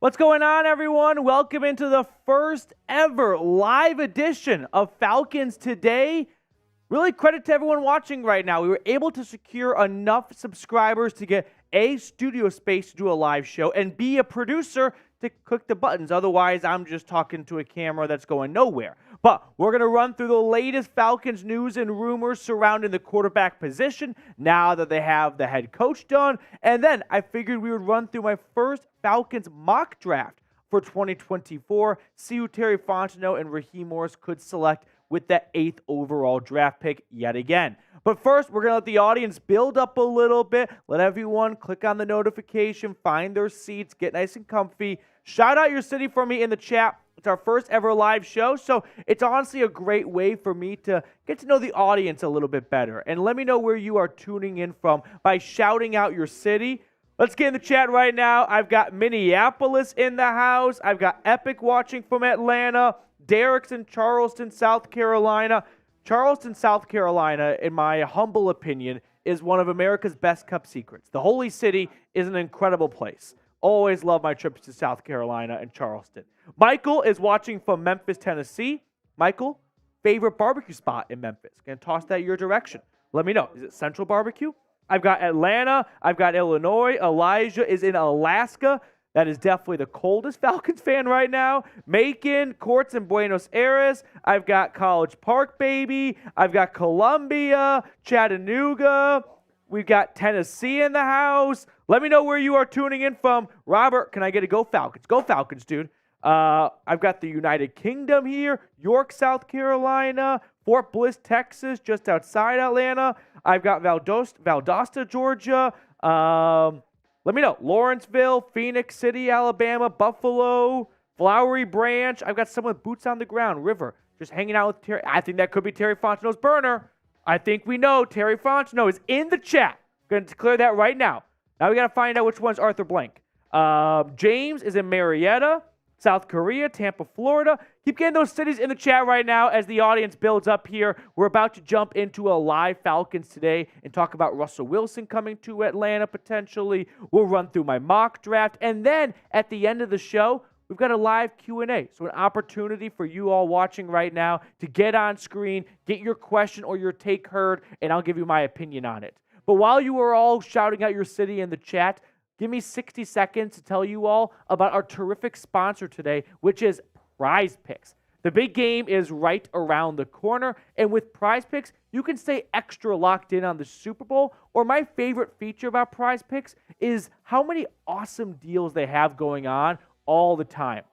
What's going on, everyone? Welcome into the first ever live edition of Falcons Today. Really credit to everyone watching right now. We were able to secure enough subscribers to get A, studio space to do a live show, and B, a producer to click the buttons. Otherwise, I'm just talking to a camera that's going nowhere. But we're going to run through the latest Falcons news and rumors surrounding the quarterback position now that they have the head coach done. And then I figured we would run through my first Falcons mock draft for 2024, see who Terry Fontenot and Raheem Morris could select with that 8th overall draft pick yet again. But first, we're going to let the audience build up a little bit. Let everyone click on the notification, find their seats, get nice and comfy. Shout out your city for me in the chat. It's our first ever live show, so it's honestly a great way for me to get to know the audience a little bit better. And let me know where you are tuning in from by shouting out your city. Let's get in the chat right now. I've got Minneapolis in the house. I've got Epic watching from Atlanta. Derek's in Charleston, South Carolina. Charleston, South Carolina, in my humble opinion, is one of America's best kept secrets. The Holy City is an incredible place. Always love my trips to South Carolina and Charleston. Michael is watching from Memphis, Tennessee. Michael, favorite barbecue spot in Memphis? Gonna toss that your direction. Let me know. Is it Central Barbecue? I've got Atlanta. I've got Illinois. Elijah is in Alaska. That is definitely the coldest Falcons fan right now. Macon, Courts in Buenos Aires. I've got College Park, baby. I've got Columbia, Chattanooga. We've got Tennessee in the house. Let me know where you are tuning in from. Robert, can I get a Go Falcons? Go Falcons, dude. I've got the United Kingdom here. York, South Carolina. Fort Bliss, Texas, just outside Atlanta. I've got Valdosta, Georgia. Let me know. Lawrenceville, Phoenix City, Alabama, Buffalo, Flowery Branch. I've got someone with boots on the ground. River, just hanging out with Terry. I think that could be Terry Fontenot's burner. I think we know Terry Fontenot is in the chat. Going to declare that right now. Now we got to find out which one's Arthur Blank. James is in Marietta, South Korea, Tampa, Florida. Keep getting those cities in the chat right now as the audience builds up here. We're about to jump into a live Falcons Today and talk about Russell Wilson coming to Atlanta potentially. We'll run through my mock draft. And then at the end of the show, we've got a live Q&A. So an opportunity for you all watching right now to get on screen, get your question or your take heard, and I'll give you my opinion on it. But while you are all shouting out your city in the chat, give me 60 seconds to tell you all about our terrific sponsor today, which is Prize Picks. The big game is right around the corner, and with Prize Picks, you can stay extra locked in on the Super Bowl, or my favorite feature about Prize Picks is how many awesome deals they have going on all the time.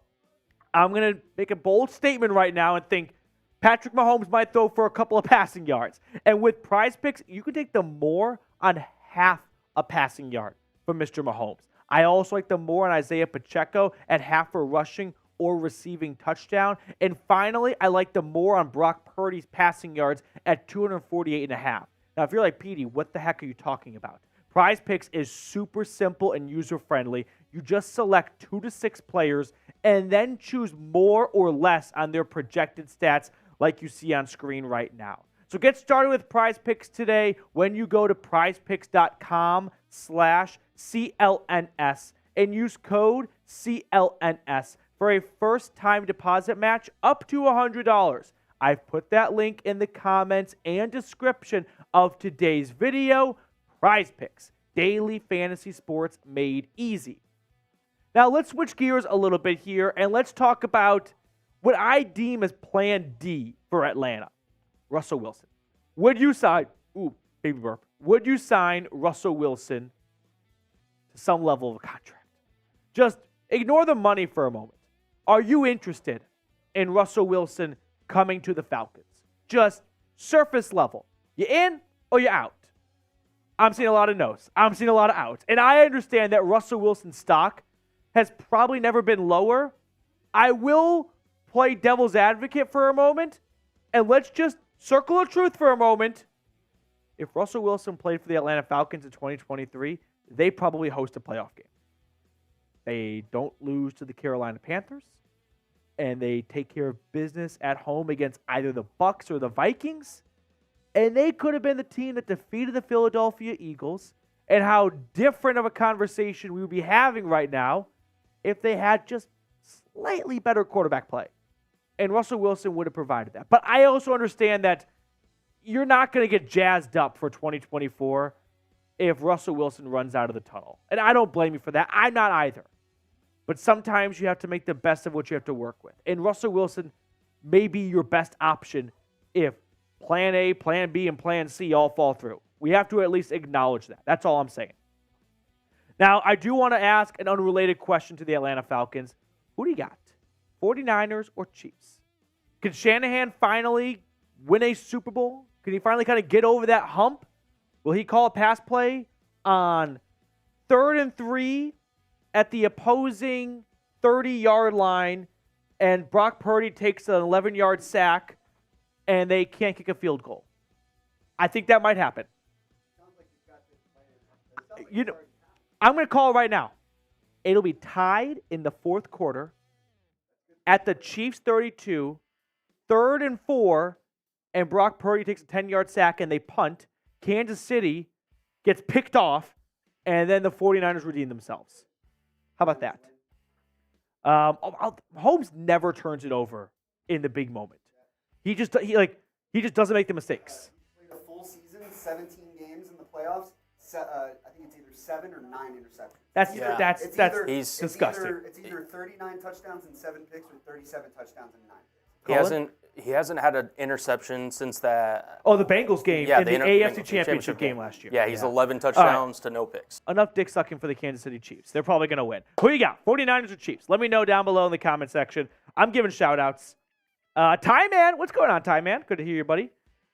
I'm going to make a bold statement right now and think Patrick Mahomes might throw for a couple of passing yards. And with Prize Picks, you can take the more on half a passing yard from Mr. Mahomes. I also like the more on Isaiah Pacheco at half a rushing or receiving touchdown. And finally, I like the more on Brock Purdy's passing yards at 248.5. Now, if you're like, Petey, what the heck are you talking about? Prize Picks is super simple and user-friendly. You just select 2 to 6 players and then choose more or less on their projected stats like you see on screen right now. So get started with Prize Picks today when you go to prizepicks.com/CLNS and use code CLNS for a first-time deposit match up to $100. I've put that link in the comments and description of today's video. Prize Picks, daily fantasy sports made easy. Now let's switch gears a little bit here and let's talk about what I deem as Plan D for Atlanta. Russell Wilson. Would you sign, baby burp, would you sign Russell Wilson to some level of contract? Just ignore the money for a moment. Are you interested in Russell Wilson coming to the Falcons? Just surface level. You in or you out? I'm seeing a lot of no's. I'm seeing a lot of outs. And I understand that Russell Wilson's stock has probably never been lower. I will play devil's advocate for a moment, and let's just circle of truth for a moment. If Russell Wilson played for the Atlanta Falcons in 2023, they probably host a playoff game. They don't lose to the Carolina Panthers, and they take care of business at home against either the Bucs or the Vikings, and they could have been the team that defeated the Philadelphia Eagles, and how different of a conversation we would be having right now if they had just slightly better quarterback play. And Russell Wilson would have provided that. But I also understand that you're not going to get jazzed up for 2024 if Russell Wilson runs out of the tunnel. And I don't blame you for that. I'm not either. But sometimes you have to make the best of what you have to work with. And Russell Wilson may be your best option if plan A, plan B, and plan C all fall through. We have to at least acknowledge that. That's all I'm saying. Now, I do want to ask an unrelated question to the Atlanta Falcons. Who do you got? 49ers or Chiefs? Can Shanahan finally win a Super Bowl? Can he finally kind of get over that hump? Will he call a pass play on 3rd and 3 at the opposing 30-yard line, and Brock Purdy takes an 11-yard sack, and they can't kick a field goal? I think that might happen. You know, I'm going to call it right now. It'll be tied in the fourth quarter at the Chiefs 32, 3rd and 4, and Brock Purdy takes a 10-yard sack and they punt. Kansas City gets picked off, and then the 49ers redeem themselves. How about that? Holmes never turns it over in the big moment. He just doesn't make the mistakes. He played a full season, 17 games in the playoffs. I think it's either 7 or 9 interceptions. That's disgusting. It's either 39 touchdowns and 7 picks, or 37 touchdowns and 9 picks. He hasn't had an interception since that. Oh, the Bengals game in the AFC Championship game last year. Yeah, he's 11 touchdowns to no picks. Enough dick sucking for the Kansas City Chiefs. They're probably going to win. Who you got? 49ers or Chiefs? Let me know down below in the comment section. I'm giving shout-outs. Ty Man, what's going on, Ty Man? Good to hear you, buddy.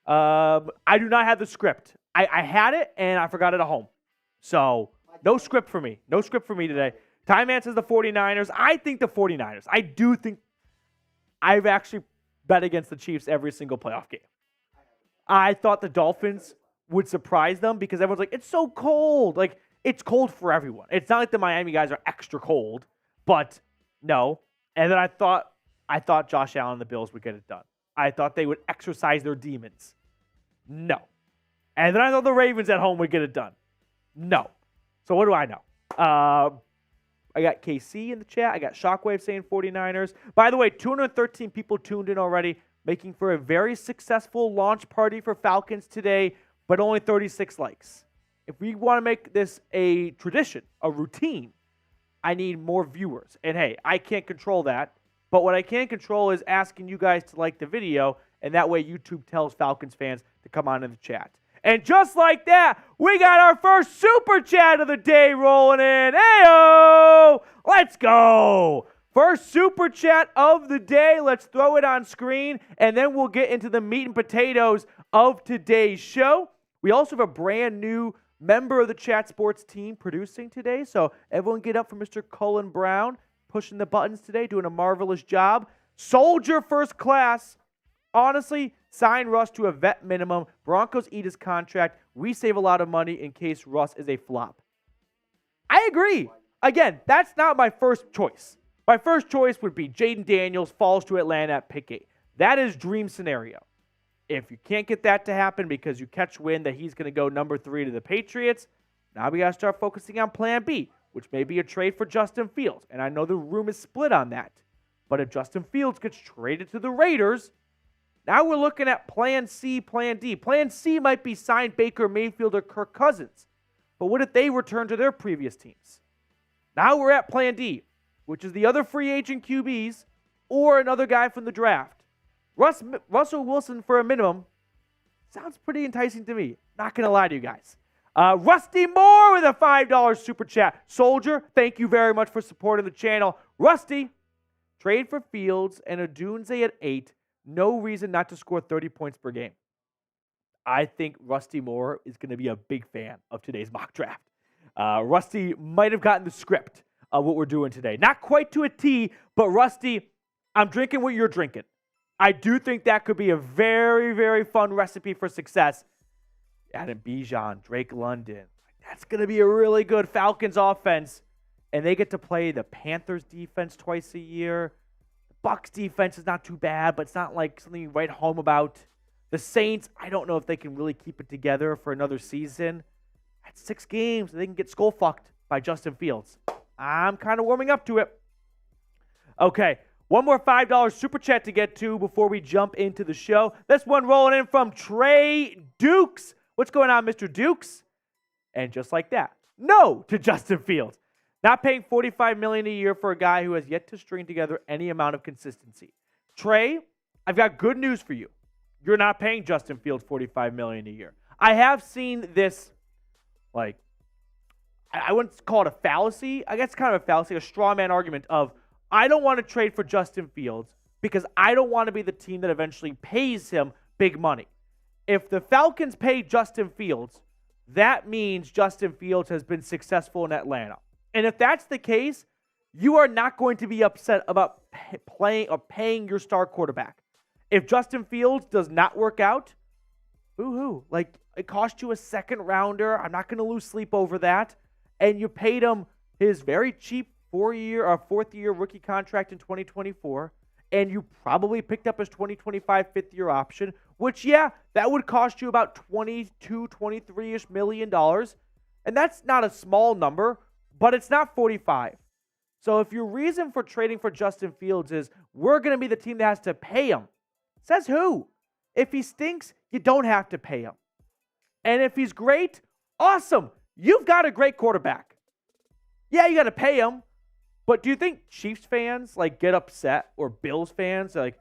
I do not have the script. I had it, and I forgot it at home. So, no script for me. No script for me today. Ty Man says the 49ers. I think the 49ers. I do think I've actually bet against the Chiefs every single playoff game. I thought the Dolphins would surprise them because everyone's like, it's so cold. Like, it's cold for everyone. It's not like the Miami guys are extra cold, but no. And then I thought Josh Allen and the Bills would get it done. I thought they would exercise their demons. No. And then I thought the Ravens at home would get it done. No. So what do I know? I got KC in the chat. I got Shockwave saying 49ers. By the way, 213 people tuned in already, making for a very successful launch party for Falcons today, but only 36 likes. If we want to make this a tradition, a routine, I need more viewers. And hey, I can't control that, but what I can control is asking you guys to like the video, and that way YouTube tells Falcons fans to come on in the chat. And just like that, we got our first super chat of the day rolling in. Heyo! Let's go! First super chat of the day. Let's throw it on screen, and then we'll get into the meat and potatoes of today's show. We also have a brand new member of the Chat Sports team producing today, so everyone get up for Mr. Cullen Brown, pushing the buttons today, doing a marvelous job. Soldier First Class. Honestly, sign Russ to a vet minimum. Broncos eat his contract. We save a lot of money in case Russ is a flop. I agree. Again, that's not my first choice. My first choice would be Jayden Daniels falls to Atlanta at pick 8. That is dream scenario. If you can't get that to happen because you catch wind that he's going to go number 3 to the Patriots, now we got to start focusing on plan B, which may be a trade for Justin Fields. And I know the room is split on that. But if Justin Fields gets traded to the Raiders, now we're looking at plan C, plan D. Plan C might be sign Baker Mayfield or Kirk Cousins. But what if they return to their previous teams? Now we're at plan D, which is the other free agent QBs or another guy from the draft. Russell Wilson for a minimum sounds pretty enticing to me. Not going to lie to you guys. Rusty Moore with a $5 super chat. Soldier, thank you very much for supporting the channel. Rusty, trade for Fields and Odunze at 8. No reason not to score 30 points per game. I think Rusty Moore is going to be a big fan of today's mock draft. Rusty might have gotten the script of what we're doing today. Not quite to a T, but Rusty, I'm drinking what you're drinking. I do think that could be a very, very fun recipe for success. Adam Bijan, Drake London. That's going to be a really good Falcons offense. And they get to play the Panthers defense twice a year. Bucs defense is not too bad, but it's not like something you write home about. The Saints, I don't know if they can really keep it together for another season. That's 6 games. They can get skull fucked by Justin Fields. I'm kind of warming up to it. Okay, one more $5 super chat to get to before we jump into the show. This one rolling in from Trey Dukes. What's going on, Mr. Dukes? And just like that, no to Justin Fields. Not paying $45 million a year for a guy who has yet to string together any amount of consistency. Trey, I've got good news for you. You're not paying Justin Fields $45 million a year. I have seen this, like, I wouldn't call it a fallacy. I guess it's kind of a fallacy, a straw man argument of, I don't want to trade for Justin Fields because I don't want to be the team that eventually pays him big money. If the Falcons pay Justin Fields, that means Justin Fields has been successful in Atlanta. And if that's the case, you are not going to be upset about playing or paying your star quarterback. If Justin Fields does not work out, boo-hoo. Like, it cost you a second rounder. I'm not going to lose sleep over that. And you paid him his very cheap fourth-year rookie contract in 2024. And you probably picked up his 2025 fifth-year option, which, yeah, that would cost you about $22, $23-ish million. And that's not a small number, but it's not 45. So if your reason for trading for Justin Fields is we're going to be the team that has to pay him, says who? If he stinks, you don't have to pay him. And if he's great, awesome. You've got a great quarterback. Yeah, you got to pay him. But do you think Chiefs fans like get upset or Bills fans are like,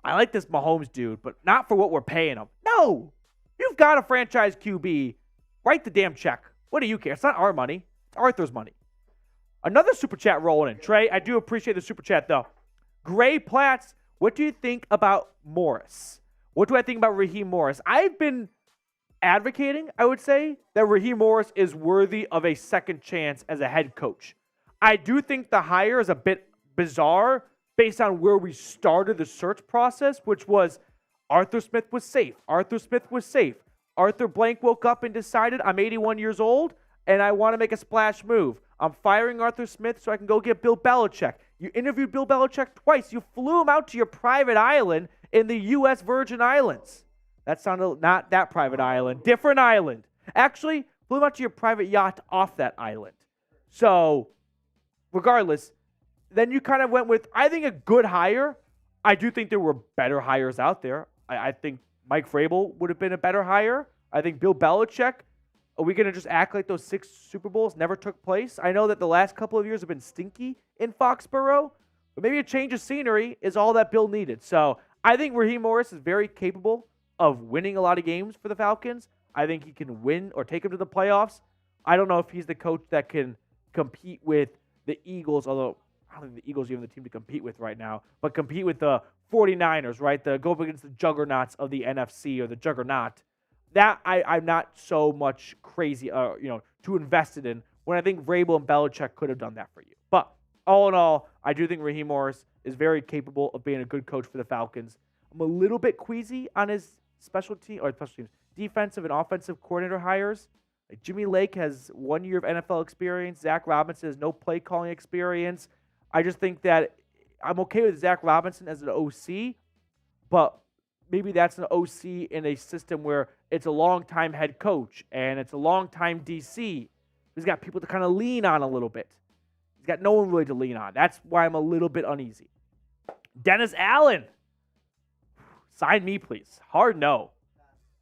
I like this Mahomes dude, but not for what we're paying him? No. You've got a franchise QB. Write the damn check. What do you care? It's not our money. It's Arthur's money. Another super chat rolling in. Trey, I do appreciate the super chat, though. Gray Platts, what do you think about Morris? What do I think about Raheem Morris? I've been advocating, I would say, that Raheem Morris is worthy of a second chance as a head coach. I do think the hire is a bit bizarre based on where we started the search process, which was Arthur Smith was safe. Arthur Smith was safe. Arthur Blank woke up and decided, I'm 81 years old, and I want to make a splash move. I'm firing Arthur Smith so I can go get Bill Belichick. You interviewed Bill Belichick twice. You flew him out to your private island in the U.S. Virgin Islands. That sounded not that private island. Different island. Actually, flew him out to your private yacht off that island. So, regardless, then you kind of went with, I think, a good hire. I do think there were better hires out there. I think Mike Vrabel would have been a better hire. I think Bill Belichick. Are we going to just act like those 6 Super Bowls never took place? I know that the last couple of years have been stinky in Foxborough, but maybe a change of scenery is all that Bill needed. So I think Raheem Morris is very capable of winning a lot of games for the Falcons. I think he can win or take them to the playoffs. I don't know if he's the coach that can compete with the Eagles, although I don't think the Eagles are even the team to compete with right now, but compete with the 49ers, right? Go up against the juggernauts of the NFC or the juggernaut. That I'm not so much crazy, too invested in when I think Vrabel and Belichick could have done that for you. But all in all, I do think Raheem Morris is very capable of being a good coach for the Falcons. I'm a little bit queasy on his special teams, defensive and offensive coordinator hires. Like Jimmy Lake has 1 year of NFL experience. Zach Robinson has no play calling experience. I just think that I'm okay with Zach Robinson as an OC, but maybe that's an OC in a system where it's a long-time head coach and it's a long-time DC. He's got people to kind of lean on a little bit. He's got no one really to lean on. That's why I'm a little bit uneasy. Dennis Allen. Sign me, please. Hard no.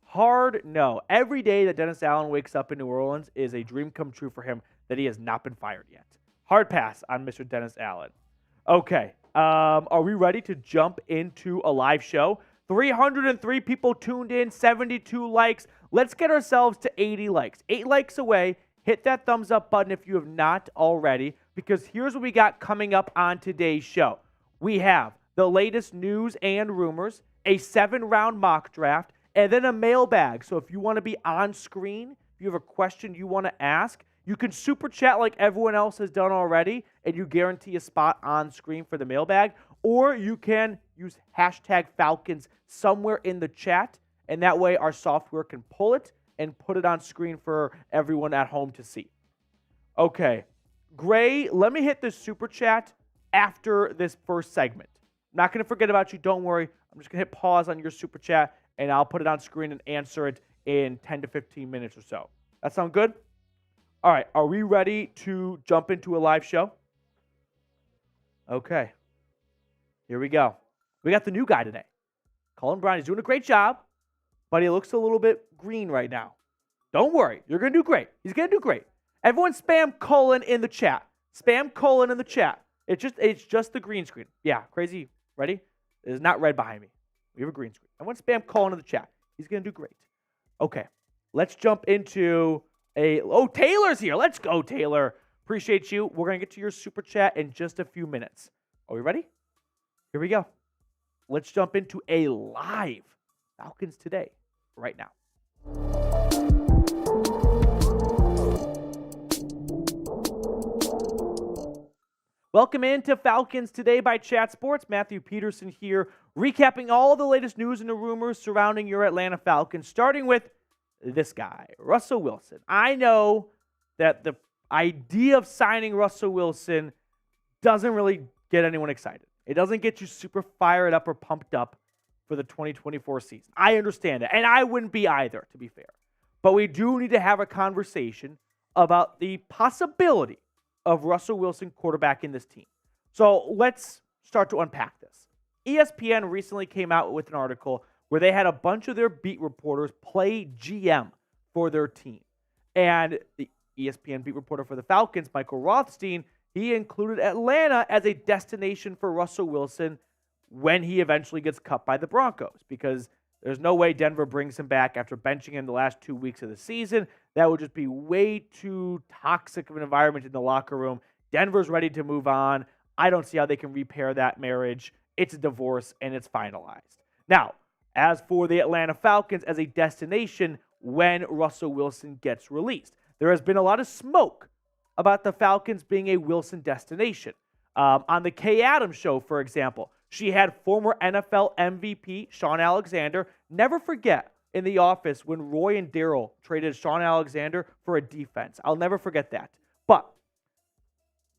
Hard no. Every day that Dennis Allen wakes up in New Orleans is a dream come true for him that he has not been fired yet. Hard pass on Mr. Dennis Allen. Okay. Are we ready to jump into a live show? 303 people tuned in, 72 likes. Let's get ourselves to 80 likes. 8 likes away. Hit that thumbs up button if you have not already, because here's what we got coming up on today's show. We have the latest news and rumors, a 7-round mock draft, and then a mailbag. So if you want to be on screen, if you have a question you want to ask, you can super chat like everyone else has done already, and you guarantee a spot on screen for the mailbag. Or you can use hashtag Falcons somewhere in the chat, and that way our software can pull it and put it on screen for everyone at home to see. Okay, Gray, let me hit this super chat after this first segment. I'm not going to forget about you. Don't worry. I'm just going to hit pause on your super chat, and I'll put it on screen and answer it in 10 to 15 minutes or so. That sound good? All right, are we ready to jump into a live show? Okay. Here we go. We got the new guy today. Cullen Brown. He's doing a great job, but he looks a little bit green right now. Don't worry. You're going to do great. He's going to do great. Everyone spam Cullen in the chat. Spam Cullen in the chat. It's just the green screen. Yeah, crazy. Ready? It is not red behind me. We have a green screen. Everyone spam Cullen in the chat. He's going to do great. Okay. Let's jump into Taylor's here. Let's go, Taylor. Appreciate you. We're going to get to your super chat in just a few minutes. Are we ready? Here we go. Let's jump into a live Falcons Today right now. Welcome into Falcons Today by Chat Sports. Matthew Peterson here, recapping all the latest news and the rumors surrounding your Atlanta Falcons, starting with this guy, Russell Wilson. I know that the idea of signing Russell Wilson doesn't really get anyone excited. It doesn't get you super fired up or pumped up for the 2024 season. I understand that, and I wouldn't be either, to be fair. But we do need to have a conversation about the possibility of Russell Wilson quarterbacking this team. So let's start to unpack this. ESPN recently came out with an article where they had a bunch of their beat reporters play GM for their team. And the ESPN beat reporter for the Falcons, Michael Rothstein, he included Atlanta as a destination for Russell Wilson when he eventually gets cut by the Broncos, because there's no way Denver brings him back after benching him the last 2 weeks of the season. That would just be way too toxic of an environment in the locker room. Denver's ready to move on. I don't see how they can repair that marriage. It's a divorce, and it's finalized. Now, as for the Atlanta Falcons as a destination when Russell Wilson gets released, there has been a lot of smoke about the Falcons being a Wilson destination. On the Kay Adams show, for example, she had former NFL MVP Shaun Alexander. Never forget in The Office when Roy and Daryl traded Shaun Alexander for a defense. I'll never forget that. But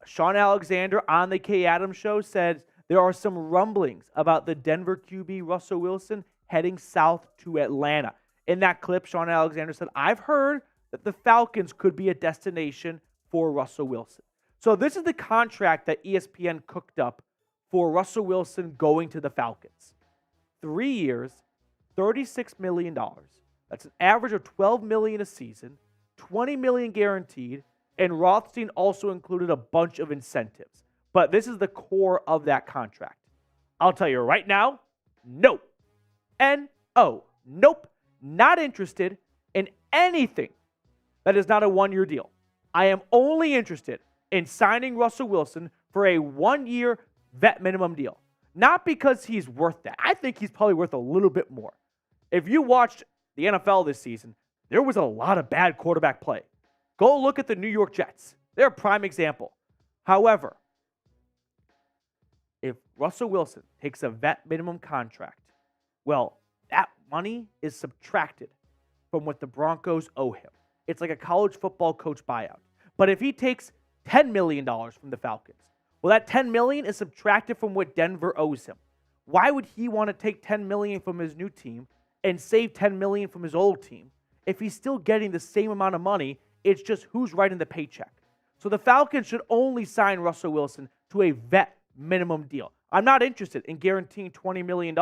Shaun Alexander on the Kay Adams show said there are some rumblings about the Denver QB Russell Wilson heading south to Atlanta. In that clip, Shaun Alexander said, I've heard that the Falcons could be a destination for Russell Wilson. So this is the contract that ESPN cooked up for Russell Wilson going to the Falcons. 3 years, $36 million. That's an average of $12 million a season, $20 million guaranteed, and Rothstein also included a bunch of incentives. But this is the core of that contract. I'll tell you right now, no. N-O. Nope. Not interested in anything that is not a one-year deal. I am only interested in signing Russell Wilson for a 1-year vet minimum deal. Not because he's worth that. I think he's probably worth a little bit more. If you watched the NFL this season, there was a lot of bad quarterback play. Go look at the New York Jets. They're a prime example. However, if Russell Wilson takes a vet minimum contract, well, that money is subtracted from what the Broncos owe him. It's like a college football coach buyout. But if he takes $10 million from the Falcons, well, that $10 million is subtracted from what Denver owes him. Why would he want to take $10 million from his new team and save $10 million from his old team if he's still getting the same amount of money? It's just who's writing the paycheck. So the Falcons should only sign Russell Wilson to a vet minimum deal. I'm not interested in guaranteeing $20 million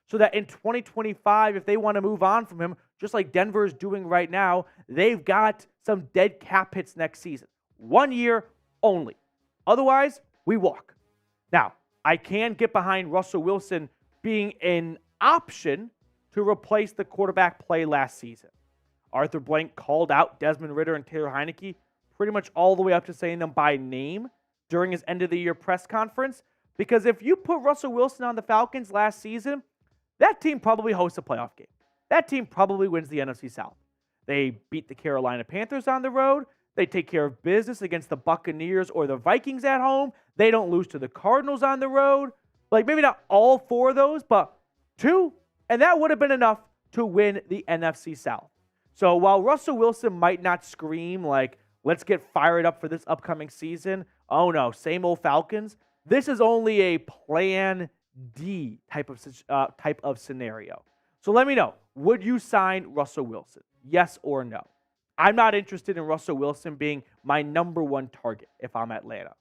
so that in 2025, if they want to move on from him, just like Denver is doing right now, they've got some dead cap hits next season. 1 year only. Otherwise, we walk. Now, I can get behind Russell Wilson being an option to replace the quarterback play last season. Arthur Blank called out Desmond Ridder and Taylor Heineke pretty much all the way up to saying them by name during his end-of-the-year press conference, because if you put Russell Wilson on the Falcons last season, that team probably hosts a playoff game. That team probably wins the NFC South. They beat the Carolina Panthers on the road. They take care of business against the Buccaneers or the Vikings at home. They don't lose to the Cardinals on the road. Like, maybe not all 4 of those, but 2. And that would have been enough to win the NFC South. So while Russell Wilson might not scream like, let's get fired up for this upcoming season, oh no, same old Falcons, this is only a plan D type of scenario. So let me know, would you sign Russell Wilson? Yes or no? I'm not interested in Russell Wilson being my number 1 target if I'm Atlanta.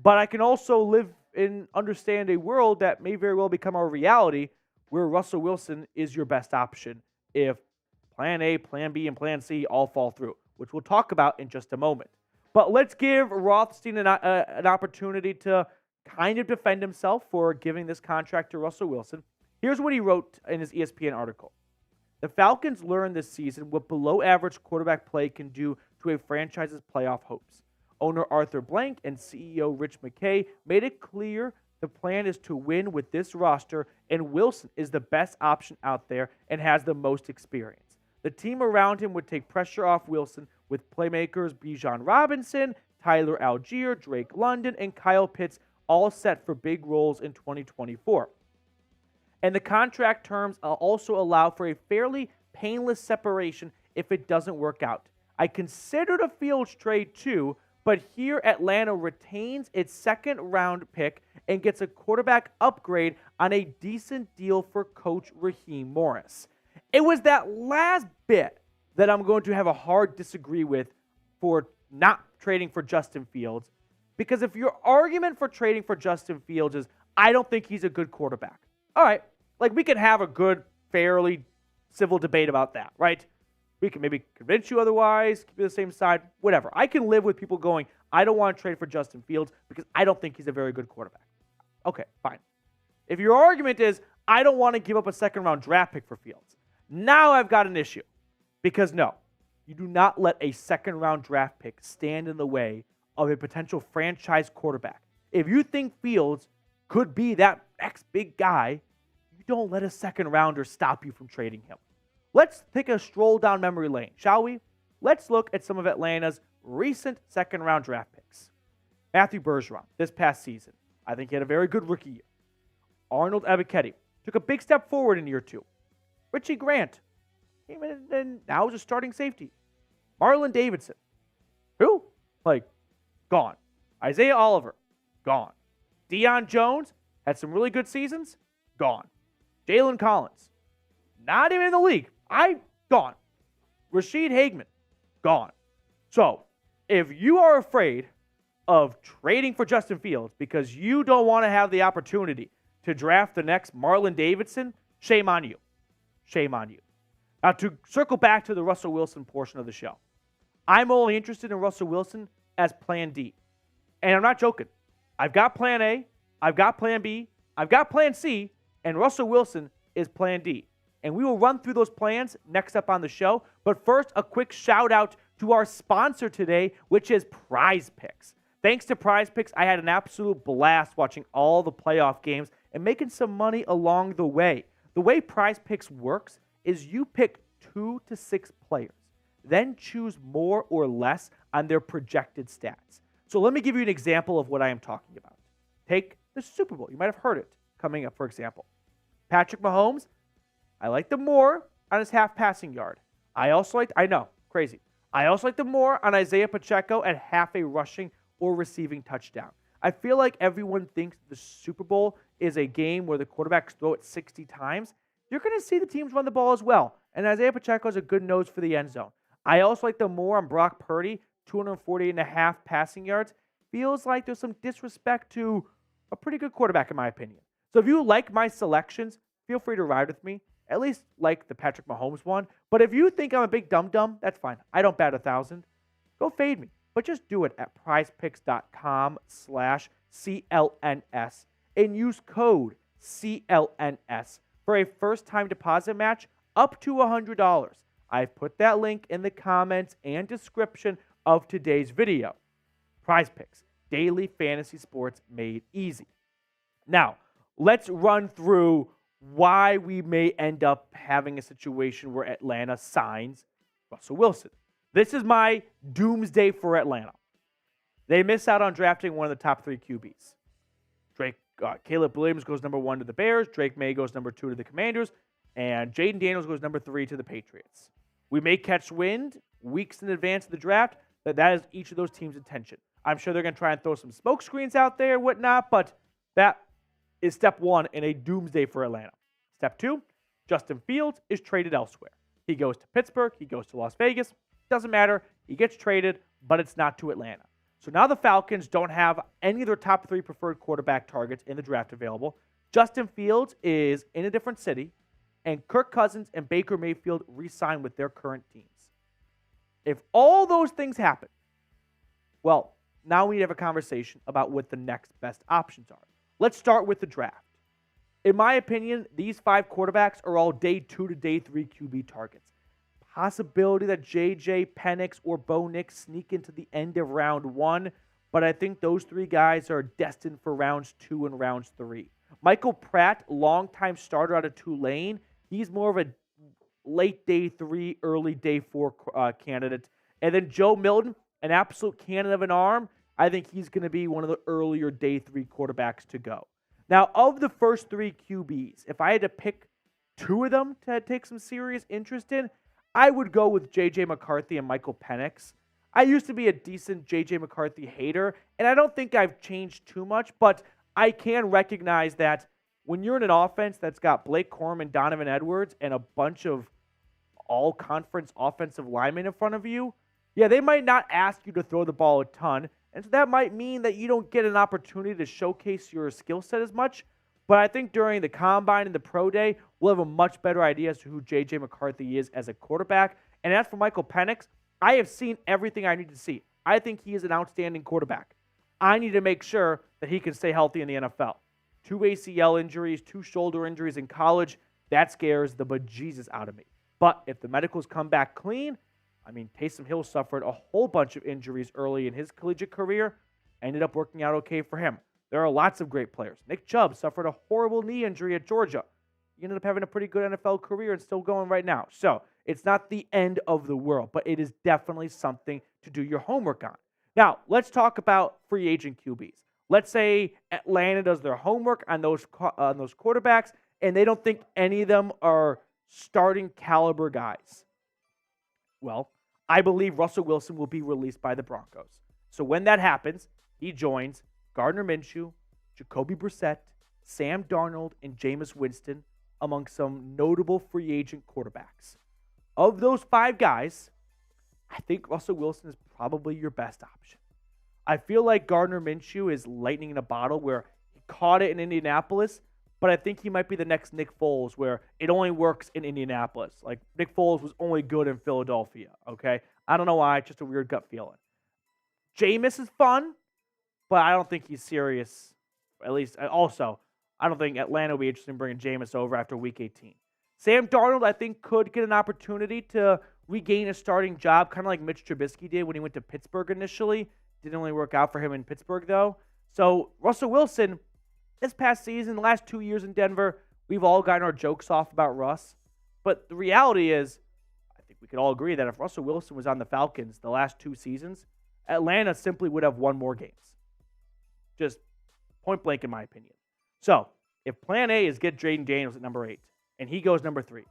But I can also live and understand a world that may very well become our reality where Russell Wilson is your best option if plan A, plan B, and plan C all fall through, which we'll talk about in just a moment. But let's give Rothstein an opportunity to kind of defend himself for giving this contract to Russell Wilson. Here's what he wrote in his ESPN article. The Falcons learned this season what below-average quarterback play can do to a franchise's playoff hopes. Owner Arthur Blank and CEO Rich McKay made it clear the plan is to win with this roster, and Wilson is the best option out there and has the most experience. The team around him would take pressure off Wilson with playmakers Bijan Robinson, Tyler Algier, Drake London, and Kyle Pitts all set for big roles in 2024. And the contract terms also allow for a fairly painless separation if it doesn't work out. I considered a Fields trade too, but here Atlanta retains its second-round pick and gets a quarterback upgrade on a decent deal for Coach Raheem Morris. It was that last bit that I'm going to have a hard disagree with for not trading for Justin Fields, because if your argument for trading for Justin Fields is, I don't think he's a good quarterback. All right, like we can have a good, fairly civil debate about that, right? We can maybe convince you otherwise, keep you on the same side, whatever. I can live with people going, I don't want to trade for Justin Fields because I don't think he's a very good quarterback. Okay, fine. If your argument is, I don't want to give up a second-round draft pick for Fields, now I've got an issue. Because no, you do not let a second-round draft pick stand in the way of a potential franchise quarterback. If you think Fields could be that next big guy, you don't let a second-rounder stop you from trading him. Let's take a stroll down memory lane, shall we? Let's look at some of Atlanta's recent second-round draft picks. Matthew Bergeron, this past season. I think he had a very good rookie year. Arnold Ebiketie took a big step forward in year 2. Richie Grant came in and now is a starting safety. Marlon Davidson. Who? Gone. Isaiah Oliver. Gone. Deion Jones had some really good seasons. Gone. Jalen Collins. Not even in the league. Gone. Rashid Hageman. Gone. So, if you are afraid of trading for Justin Fields because you don't want to have the opportunity to draft the next Marlon Davidson, shame on you. Shame on you. Now, to circle back to the Russell Wilson portion of the show, I'm only interested in Russell Wilson as Plan D. And I'm not joking. I've got Plan A, I've got Plan B, I've got Plan C, and Russell Wilson is Plan D. And we will run through those plans next up on the show. But first, a quick shout out to our sponsor today, which is Prize Picks. Thanks to Prize Picks, I had an absolute blast watching all the playoff games and making some money along the way. The way Prize Picks works is you pick 2 to 6 players, then choose more or less on their projected stats. So let me give you an example of what I am talking about. Take the Super Bowl. You might have heard it coming up, for example. Patrick Mahomes, I like the more on his half passing yard. I also like the more on Isaiah Pacheco at half a rushing or receiving touchdown. I feel like everyone thinks the Super Bowl is a game where the quarterbacks throw it 60 times. You're going to see the teams run the ball as well. And Isaiah Pacheco is a good nose for the end zone. I also like the more on Brock Purdy, 240.5 passing yards. Feels like there's some disrespect to a pretty good quarterback, in my opinion. So if you like my selections, feel free to ride with me. At least like the Patrick Mahomes one. But if you think I'm a big dum-dum, that's fine. I don't bat 1,000. Go fade me. But just do it at prizepicks.com/CLNS and use code CLNS for a first-time deposit match up to $100. I've put that link in the comments and description of today's video. Prize Picks, daily fantasy sports made easy. Now, let's run through why we may end up having a situation where Atlanta signs Russell Wilson. This is my doomsday for Atlanta. They miss out on drafting one of the top 3 QBs. Caleb Williams goes number 1 to the Bears. Drake May goes number 2 to the Commanders. And Jayden Daniels goes number 3 to the Patriots. We may catch wind weeks in advance of the draft that is each of those teams' intention. I'm sure they're going to try and throw some smoke screens out there and whatnot, but that is step 1 in a doomsday for Atlanta. Step 2, Justin Fields is traded elsewhere. He goes to Pittsburgh. He goes to Las Vegas. Doesn't matter. He gets traded, but it's not to Atlanta. So now the Falcons don't have any of their top 3 preferred quarterback targets in the draft available. Justin Fields is in a different city, and Kirk Cousins and Baker Mayfield re-sign with their current teams. If all those things happen, well, now we need to have a conversation about what the next best options are. Let's start with the draft. In my opinion, these 5 quarterbacks are all day 2 to day 3 QB targets. Possibility that J.J. Penix or Bo Nix sneak into the end of round 1, but I think those 3 guys are destined for rounds 2 and rounds 3. Michael Pratt, longtime starter out of Tulane, he's more of a late day 3, early day 4 candidate. And then Joe Milton, an absolute cannon of an arm, I think he's going to be one of the earlier day 3 quarterbacks to go. Now, of the first 3 QBs, if I had to pick 2 of them to take some serious interest in, I would go with J.J. McCarthy and Michael Penix. I used to be a decent J.J. McCarthy hater, and I don't think I've changed too much, but I can recognize that when you're in an offense that's got Blake Corum and Donovan Edwards and a bunch of all-conference offensive linemen in front of you, yeah, they might not ask you to throw the ball a ton, and so that might mean that you don't get an opportunity to showcase your skill set as much. But I think during the Combine and the Pro Day, we'll have a much better idea as to who J.J. McCarthy is as a quarterback. And as for Michael Penix, I have seen everything I need to see. I think he is an outstanding quarterback. I need to make sure that he can stay healthy in the NFL. 2 ACL injuries, 2 shoulder injuries in college, that scares the bejesus out of me. But if the medicals come back clean, I mean, Taysom Hill suffered a whole bunch of injuries early in his collegiate career, ended up working out okay for him. There are lots of great players. Nick Chubb suffered a horrible knee injury at Georgia. He ended up having a pretty good NFL career and still going right now. So it's not the end of the world, but it is definitely something to do your homework on. Now, let's talk about free agent QBs. Let's say Atlanta does their homework on those quarterbacks, and they don't think any of them are starting caliber guys. Well, I believe Russell Wilson will be released by the Broncos. So when that happens, he joins Gardner Minshew, Jacoby Brissett, Sam Darnold, and Jameis Winston among some notable free agent quarterbacks. Of those 5 guys, I think Russell Wilson is probably your best option. I feel like Gardner Minshew is lightning in a bottle where he caught it in Indianapolis, but I think he might be the next Nick Foles where it only works in Indianapolis. Like, Nick Foles was only good in Philadelphia, okay? I don't know why, it's just a weird gut feeling. Jameis is fun, but I don't think he's serious. At least, also, I don't think Atlanta will be interested in bringing Jameis over after Week 18. Sam Darnold, I think, could get an opportunity to regain a starting job, kind of like Mitch Trubisky did when he went to Pittsburgh initially. Didn't really work out for him in Pittsburgh, though. So, Russell Wilson, this past season, the last 2 years in Denver, we've all gotten our jokes off about Russ. But the reality is, I think we could all agree that if Russell Wilson was on the Falcons the last 2 seasons, Atlanta simply would have won more games. Just point blank in my opinion. So, if plan A is get Jayden Daniels at number 8, and he goes number 3,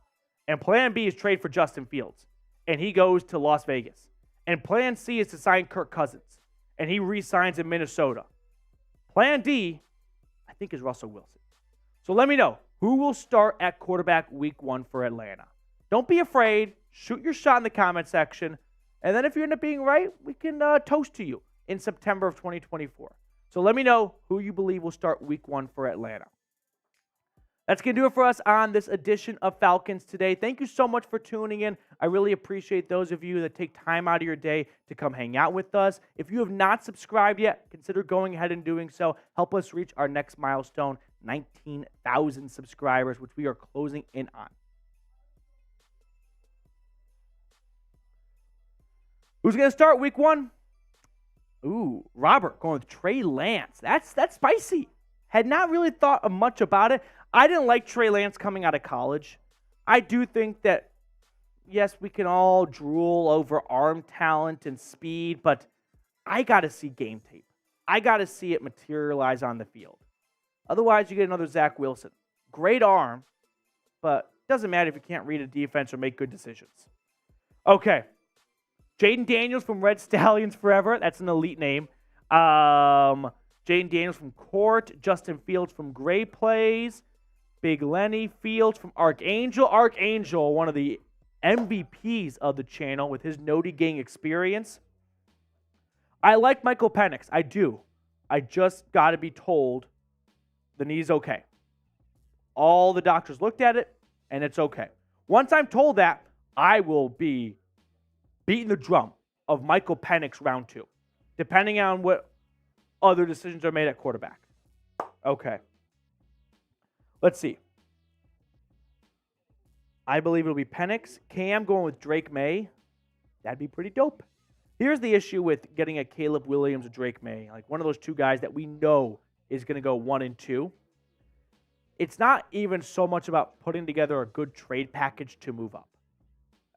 and plan B is trade for Justin Fields, and he goes to Las Vegas, and plan C is to sign Kirk Cousins, and he re-signs in Minnesota, plan D, I think, is Russell Wilson. So let me know, who will start at quarterback Week 1 for Atlanta? Don't be afraid. Shoot your shot in the comment section. And then if you end up being right, we can toast to you in September of 2024. So let me know who you believe will start Week 1 for Atlanta. That's going to do it for us on this edition of Falcons Today. Thank you so much for tuning in. I really appreciate those of you that take time out of your day to come hang out with us. If you have not subscribed yet, consider going ahead and doing so. Help us reach our next milestone, 19,000 subscribers, which we are closing in on. Who's going to start Week 1? Ooh, Robert going with Trey Lance. That's spicy. Had not really thought much about it. I didn't like Trey Lance coming out of college. I do think that, yes, we can all drool over arm talent and speed, but I got to see game tape. I got to see it materialize on the field. Otherwise, you get another Zach Wilson. Great arm, but doesn't matter if you can't read a defense or make good decisions. Okay. Jayden Daniels from Red Stallions Forever. That's an elite name. Jayden Daniels from Court. Justin Fields from Gray Plays. Big Lenny Fields from Archangel. Archangel, one of the MVPs of the channel with his Noti Gang experience. I like Michael Penix. I do. I just got to be told the knee's okay. All the doctors looked at it, and it's okay. Once I'm told that, I will be beating the drum of Michael Penix round 2, depending on what other decisions are made at quarterback. Okay. Let's see. I believe it'll be Penix. Cam going with Drake May. That'd be pretty dope. Here's the issue with getting a Caleb Williams or Drake May, like one of those two guys that we know is going to go 1 and 2. It's not even so much about putting together a good trade package to move up.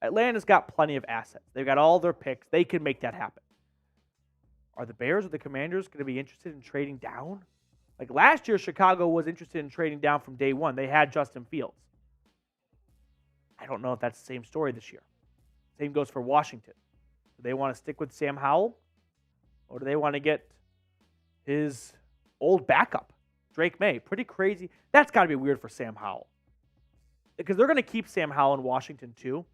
Atlanta's got plenty of assets. They've got all their picks. They can make that happen. Are the Bears or the Commanders going to be interested in trading down? Like last year, Chicago was interested in trading down from day one. They had Justin Fields. I don't know if that's the same story this year. Same goes for Washington. Do they want to stick with Sam Howell? Or do they want to get his old backup, Drake May? Pretty crazy. That's got to be weird for Sam Howell. Because they're going to keep Sam Howell in Washington too.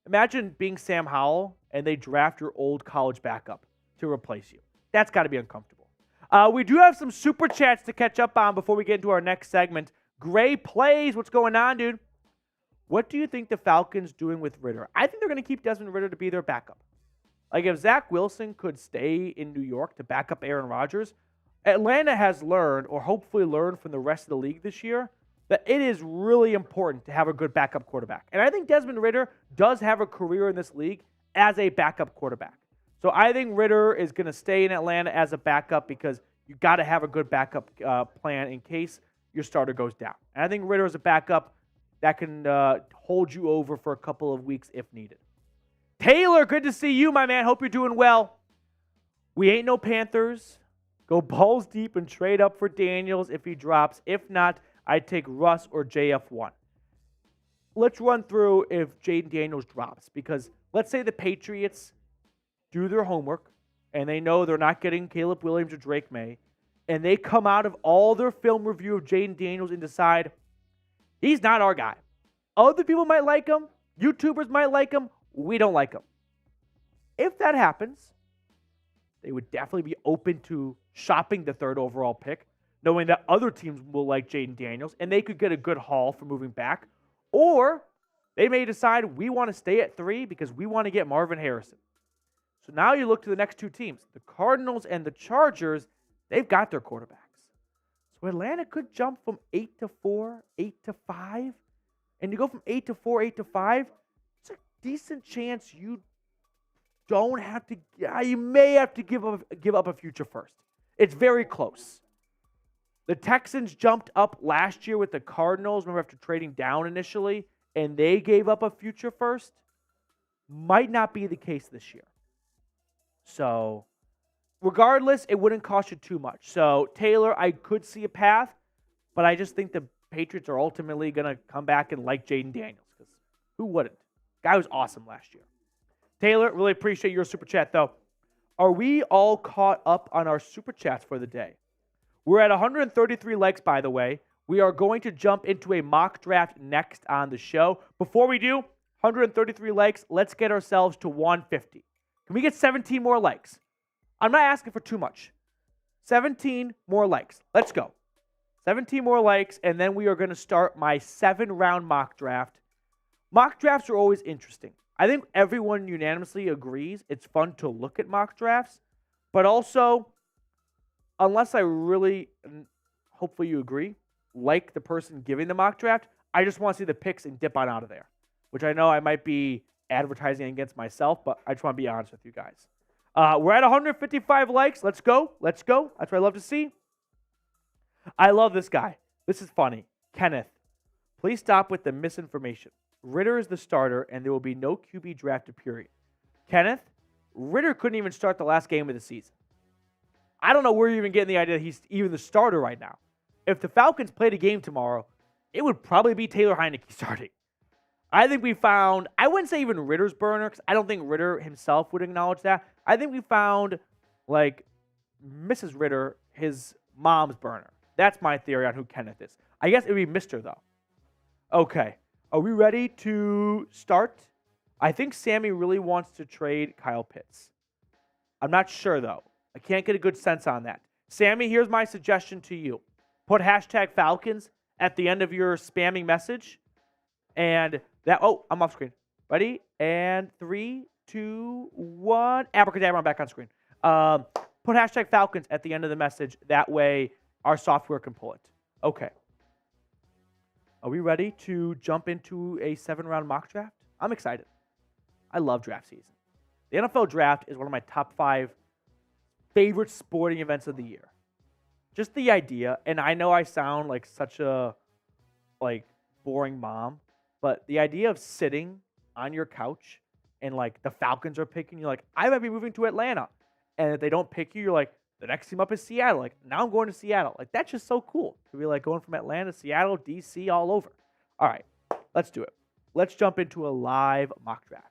Imagine being Sam Howell and they draft your old college backup to replace you. That's got to be uncomfortable. We do have some super chats to catch up on before we get into our next segment. Gray Plays, what's going on, dude? What do you think the Falcons doing with Ridder? I think they're going to keep Desmond Ridder to be their backup. Like if Zach Wilson could stay in New York to back up Aaron Rodgers, Atlanta has learned, or hopefully learned from the rest of the league this year, that it is really important to have a good backup quarterback. And I think Desmond Ridder does have a career in this league as a backup quarterback. So I think Ridder is going to stay in Atlanta as a backup because you got to have a good backup plan in case your starter goes down. And I think Ridder is a backup that can hold you over for a couple of weeks if needed. Taylor, good to see you, my man. Hope you're doing well. We ain't no Panthers. Go balls deep and trade up for Daniels if he drops. If not, I'd take Russ or JF1. Let's run through if Jayden Daniels drops, because let's say the Patriots do their homework and they know they're not getting Caleb Williams or Drake May, and they come out of all their film review of Jayden Daniels and decide he's not our guy. Other people might like him. YouTubers might like him. We don't like him. If that happens, they would definitely be open to shopping the 3rd overall pick, knowing that other teams will like Jayden Daniels, and they could get a good haul for moving back. Or they may decide we want to stay at 3 because we want to get Marvin Harrison. So now you look to the next 2 teams. The Cardinals and the Chargers, they've got their quarterbacks. So Atlanta could jump from 8 to 4, 8 to 5. And you go from 8 to 4, 8 to 5, it's a decent chance you don't have to, you may have to give up a future first. It's very close. The Texans jumped up last year with the Cardinals, remember, after trading down initially, and they gave up a future first. Might not be the case this year. So, regardless, it wouldn't cost you too much. So, Taylor, I could see a path, but I just think the Patriots are ultimately going to come back and like Jayden Daniels, because who wouldn't? Guy was awesome last year. Taylor, really appreciate your super chat, though. Are we all caught up on our super chats for the day? We're at 133 likes, by the way. We are going to jump into a mock draft next on the show. Before we do, 133 likes, let's get ourselves to 150. Can we get 17 more likes? I'm not asking for too much. 17 more likes. Let's go. 17 more likes, and then we are going to start my 7-round mock draft. Mock drafts are always interesting. I think everyone unanimously agrees it's fun to look at mock drafts, but also, unless I really, hopefully you agree, like the person giving the mock draft, I just want to see the picks and dip on out of there, which I know I might be advertising against myself, but I just want to be honest with you guys. We're at 155 likes. Let's go. Let's go. That's what I love to see. I love this guy. This is funny. Kenneth, please stop with the misinformation. Ridder is the starter, and there will be no QB drafted, period. Kenneth, Ridder couldn't even start the last game of the season. I don't know where you're even getting the idea that he's even the starter right now. If the Falcons played a game tomorrow, it would probably be Taylor Heineke starting. I think we found, I wouldn't say even Ridder's burner, because I don't think Ridder himself would acknowledge that. I think we found, like, Mrs. Ridder, his mom's burner. That's my theory on who Kenneth is. I guess it would be Mr., though. Okay. Are we ready to start? I think Sammy really wants to trade Kyle Pitts. I'm not sure, though. I can't get a good sense on that. Sammy, here's my suggestion to you. Put hashtag Falcons at the end of your spamming message. And that, I'm off screen. Ready? And 3, 2, 1. Abracadabra, I'm back on screen. Put hashtag Falcons at the end of the message. That way our software can pull it. Okay. Are we ready to jump into a 7-round mock draft? I'm excited. I love draft season. The NFL draft is one of my top 5 favorite sporting events of the year. Just the idea, and I know I sound like such a boring mom, but the idea of sitting on your couch and the Falcons are picking, you're like, I might be moving to Atlanta. And if they don't pick you, you're like, the next team up is Seattle. Now I'm going to Seattle. That's just so cool. To be going from Atlanta, Seattle, DC, all over. All right, let's do it. Let's jump into a live mock draft.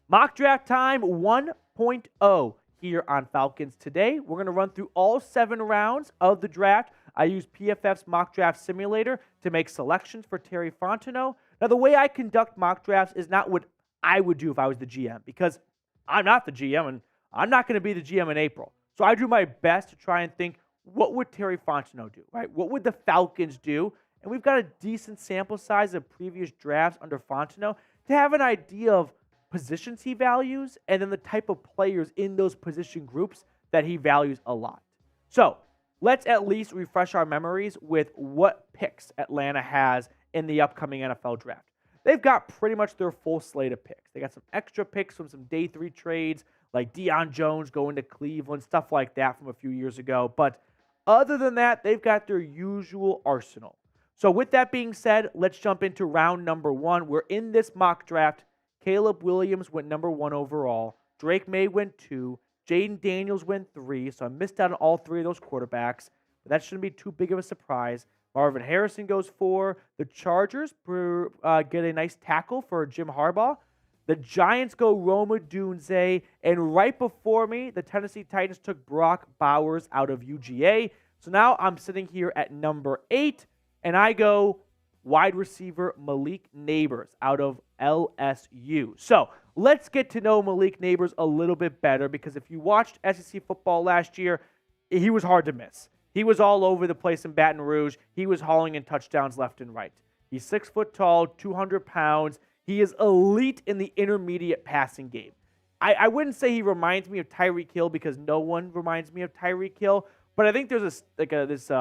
Mock draft time 1.0 here on Falcons Today. We're going to run through all 7 rounds of the draft. I use PFF's mock draft simulator to make selections for Terry Fontenot. Now, the way I conduct mock drafts is not what I would do if I was the GM, because I'm not the GM and I'm not going to be the GM in April. So I do my best to try and think, what would Terry Fontenot do, right? What would the Falcons do? And we've got a decent sample size of previous drafts under Fontenot to have an idea of positions he values and then the type of players in those position groups that he values a lot. So let's at least refresh our memories with what picks Atlanta has in the upcoming NFL draft. They've got pretty much their full slate of picks. They got some extra picks from some day 3 trades, like Deion Jones going to Cleveland, stuff like that from a few years ago. But other than that, they've got their usual arsenal. So with that being said, let's jump into round number 1. We're in this mock draft. Caleb Williams went number 1 overall. Drake May went 2. Jayden Daniels went 3. So I missed out on all 3 of those quarterbacks. But that shouldn't be too big of a surprise. Marvin Harrison goes 4. The Chargers get a nice tackle for Jim Harbaugh. The Giants go Rome Odunze. And right before me, the Tennessee Titans took Brock Bowers out of UGA. So now I'm sitting here at number 8. And I go wide receiver Malik Nabers out of LSU. So let's get to know Malik Nabers a little bit better, because if you watched SEC football last year, he was hard to miss. He was all over the place in Baton Rouge. He was hauling in touchdowns left and right. He's 6 foot tall, 200 pounds. He is elite in the intermediate passing game. I wouldn't say he reminds me of Tyreek Hill, because no one reminds me of Tyreek Hill, but I think there's this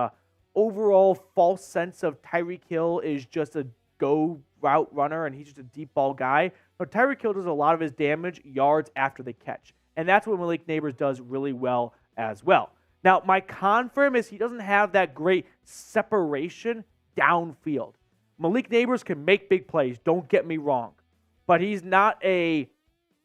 overall false sense of Tyreek Hill is just a go route runner and he's just a deep ball guy. But Tyreek Hill does a lot of his damage yards after the catch. And that's what Malik Nabers does really well as well. Now, my con for him is he doesn't have that great separation downfield. Malik Nabers can make big plays, don't get me wrong. But he's not a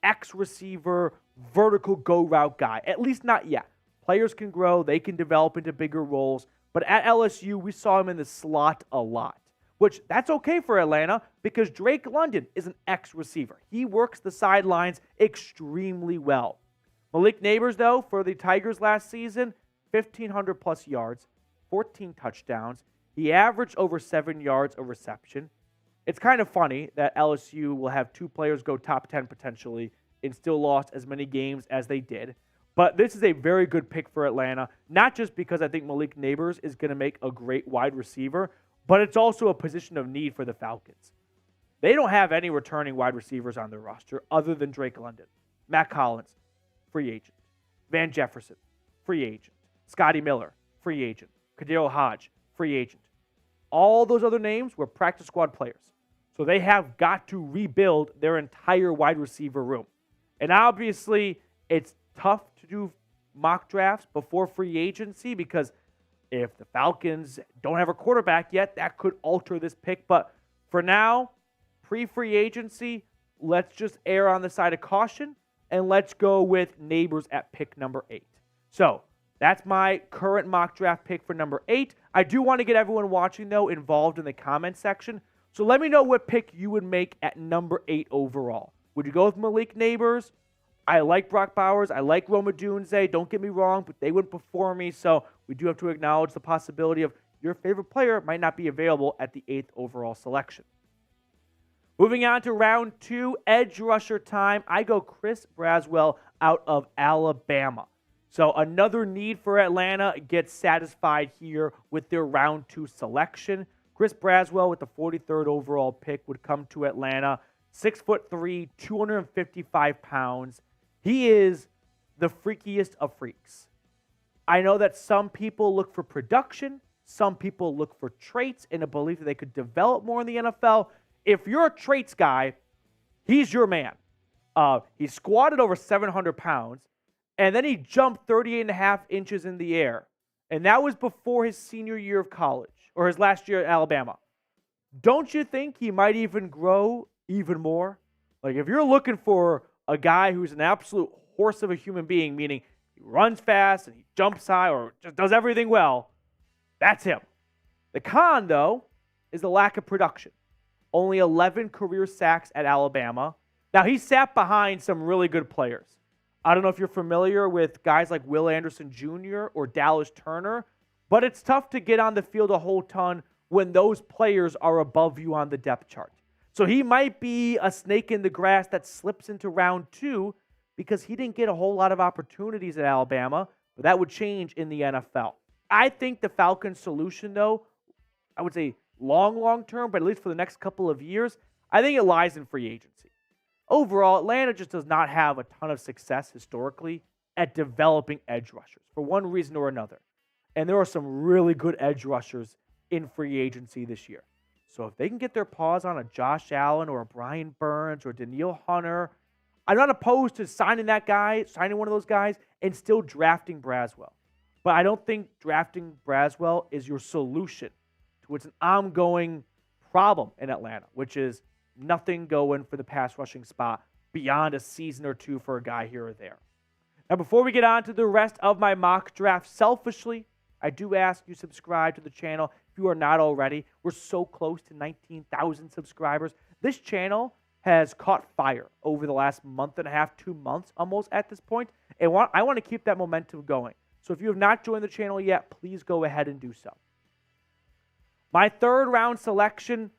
X-receiver, vertical go route guy, at least not yet. Players can grow, they can develop into bigger roles. But at LSU, we saw him in the slot a lot, which that's okay for Atlanta because Drake London is an X-receiver. He works the sidelines extremely well. Malik Nabers, though, for the Tigers last season, 1,500-plus yards, 14 touchdowns. He averaged over 7 yards a reception. It's kind of funny that LSU will have 2 players go top 10 potentially and still lost as many games as they did. But this is a very good pick for Atlanta, not just because I think Malik Nabers is going to make a great wide receiver, but it's also a position of need for the Falcons. They don't have any returning wide receivers on their roster other than Drake London. Matt Collins, free agent. Van Jefferson, free agent. Scotty Miller, free agent. Kadero Hodge, free agent. All those other names were practice squad players. So they have got to rebuild their entire wide receiver room. And obviously, it's tough to do mock drafts before free agency because if the Falcons don't have a quarterback yet, that could alter this pick. But for now, pre-free agency, let's just err on the side of caution and let's go with Nabers at pick number 8. So that's my current mock draft pick for number 8. I do want to get everyone watching, though, involved in the comment section. So let me know what pick you would make at number 8 overall. Would you go with Malik Nabers? I like Brock Bowers. I like Rome Odunze. Don't get me wrong, but they went before me, so we do have to acknowledge the possibility of your favorite player might not be available at the 8th overall selection. Moving on to round 2, edge rusher time. I go Chris Braswell out of Alabama. So another need for Atlanta gets satisfied here with their round 2 selection. Chris Braswell with the 43rd overall pick would come to Atlanta. 6'3", 255 pounds. He is the freakiest of freaks. I know that some people look for production. Some people look for traits in a belief that they could develop more in the NFL. If you're a traits guy, he's your man. He squatted over 700 pounds, and then he jumped 38.5 inches in the air. And that was before his senior year of college, or his last year at Alabama. Don't you think he might even grow even more? Like, if you're looking for a guy who's an absolute horse of a human being, meaning he runs fast and he jumps high or just does everything well, that's him. The con, though, is the lack of production. Only 11 career sacks at Alabama. Now, he sat behind some really good players. I don't know if you're familiar with guys like Will Anderson Jr. or Dallas Turner, but it's tough to get on the field a whole ton when those players are above you on the depth chart. So he might be a snake in the grass that slips into round 2 because he didn't get a whole lot of opportunities at Alabama, but that would change in the NFL. I think the Falcons' solution, though, I would say long term, but at least for the next couple of years, I think it lies in free agency. Overall, Atlanta just does not have a ton of success historically at developing edge rushers for one reason or another. And there are some really good edge rushers in free agency this year. So if they can get their paws on a Josh Allen or a Brian Burns or Danielle Hunter, I'm not opposed to signing one of those guys, and still drafting Braswell. But I don't think drafting Braswell is your solution to what's an ongoing problem in Atlanta, which is nothing going for the pass rushing spot beyond a season or two for a guy here or there. Now, before we get on to the rest of my mock draft, selfishly, I do ask you subscribe to the channel if you are not already. We're so close to 19,000 subscribers. This channel has caught fire over the last month and a half, 2 months almost at this point, and I want to keep that momentum going. So if you have not joined the channel yet, please go ahead and do so. My 3rd round selection,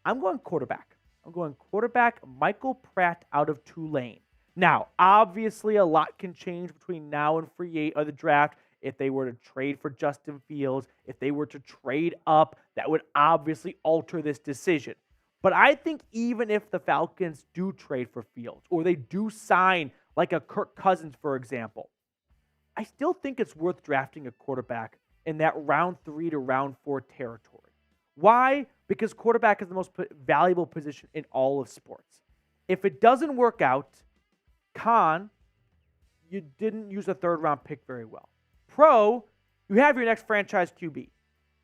I'm going quarterback. I'm going quarterback Michael Pratt out of Tulane. Now, obviously, a lot can change between now and the draft. If they were to trade for Justin Fields, if they were to trade up, that would obviously alter this decision. But I think even if the Falcons do trade for Fields, or they do sign like a Kirk Cousins, for example, I still think it's worth drafting a quarterback in that round 3 to round 4 territory. Why? Because quarterback is the most valuable position in all of sports. If it doesn't work out, con, you didn't use a 3rd round pick very well. Pro, you have your next franchise QB.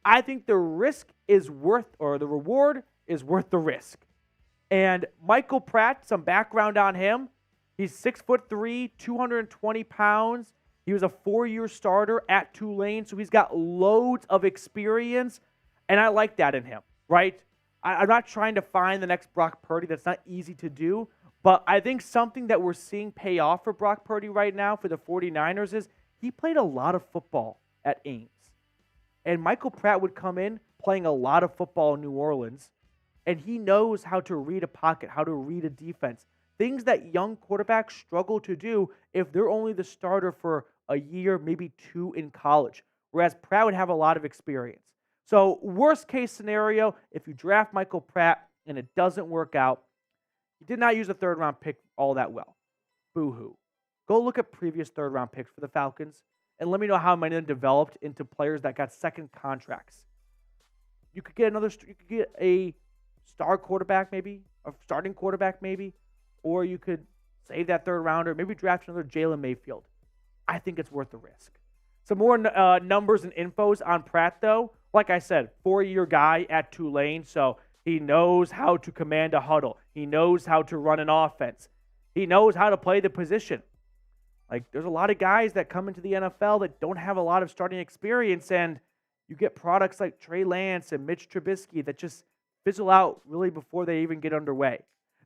I think the reward is worth the risk. And Michael Pratt, some background on him. He's 6'3", 220 pounds. He was a 4-year starter at Tulane, so he's got loads of experience, and I like that in him, right? I'm not trying to find the next Brock Purdy. That's not easy to do, but I think something that we're seeing pay off for Brock Purdy right now for the 49ers is he played a lot of football at Ames. And Michael Pratt would come in playing a lot of football in New Orleans, and he knows how to read a pocket, how to read a defense. Things that young quarterbacks struggle to do if they're only the starter for a year, maybe 2 in college, whereas Pratt would have a lot of experience. So worst case scenario, if you draft Michael Pratt and it doesn't work out, you did not use a 3rd round pick all that well. Boo-hoo. Go look at previous 3rd round picks for the Falcons and let me know how many of them developed into players that got second contracts. You could get a star quarterback maybe, a starting quarterback maybe, or you could save that 3rd rounder, maybe draft another Jalen Mayfield. I think it's worth the risk. Some more numbers and infos on Pratt, though. Like I said, 4-year guy at Tulane, so he knows how to command a huddle. He knows how to run an offense. He knows how to play the position. Like, there's a lot of guys that come into the NFL that don't have a lot of starting experience, and you get products like Trey Lance and Mitch Trubisky that just fizzle out really before they even get underway.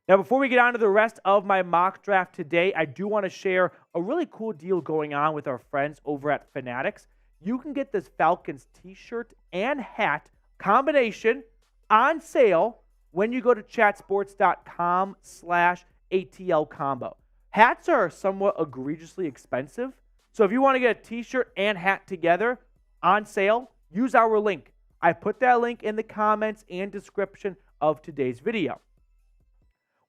Now, before we get on to the rest of my mock draft today, I do want to share a really cool deal going on with our friends over at Fanatics. You can get this Falcons t-shirt and hat combination on sale when you go to chatsports.com/ATL combo. Hats are somewhat egregiously expensive. So if you want to get a t-shirt and hat together on sale, use our link. I put that link in the comments and description of today's video.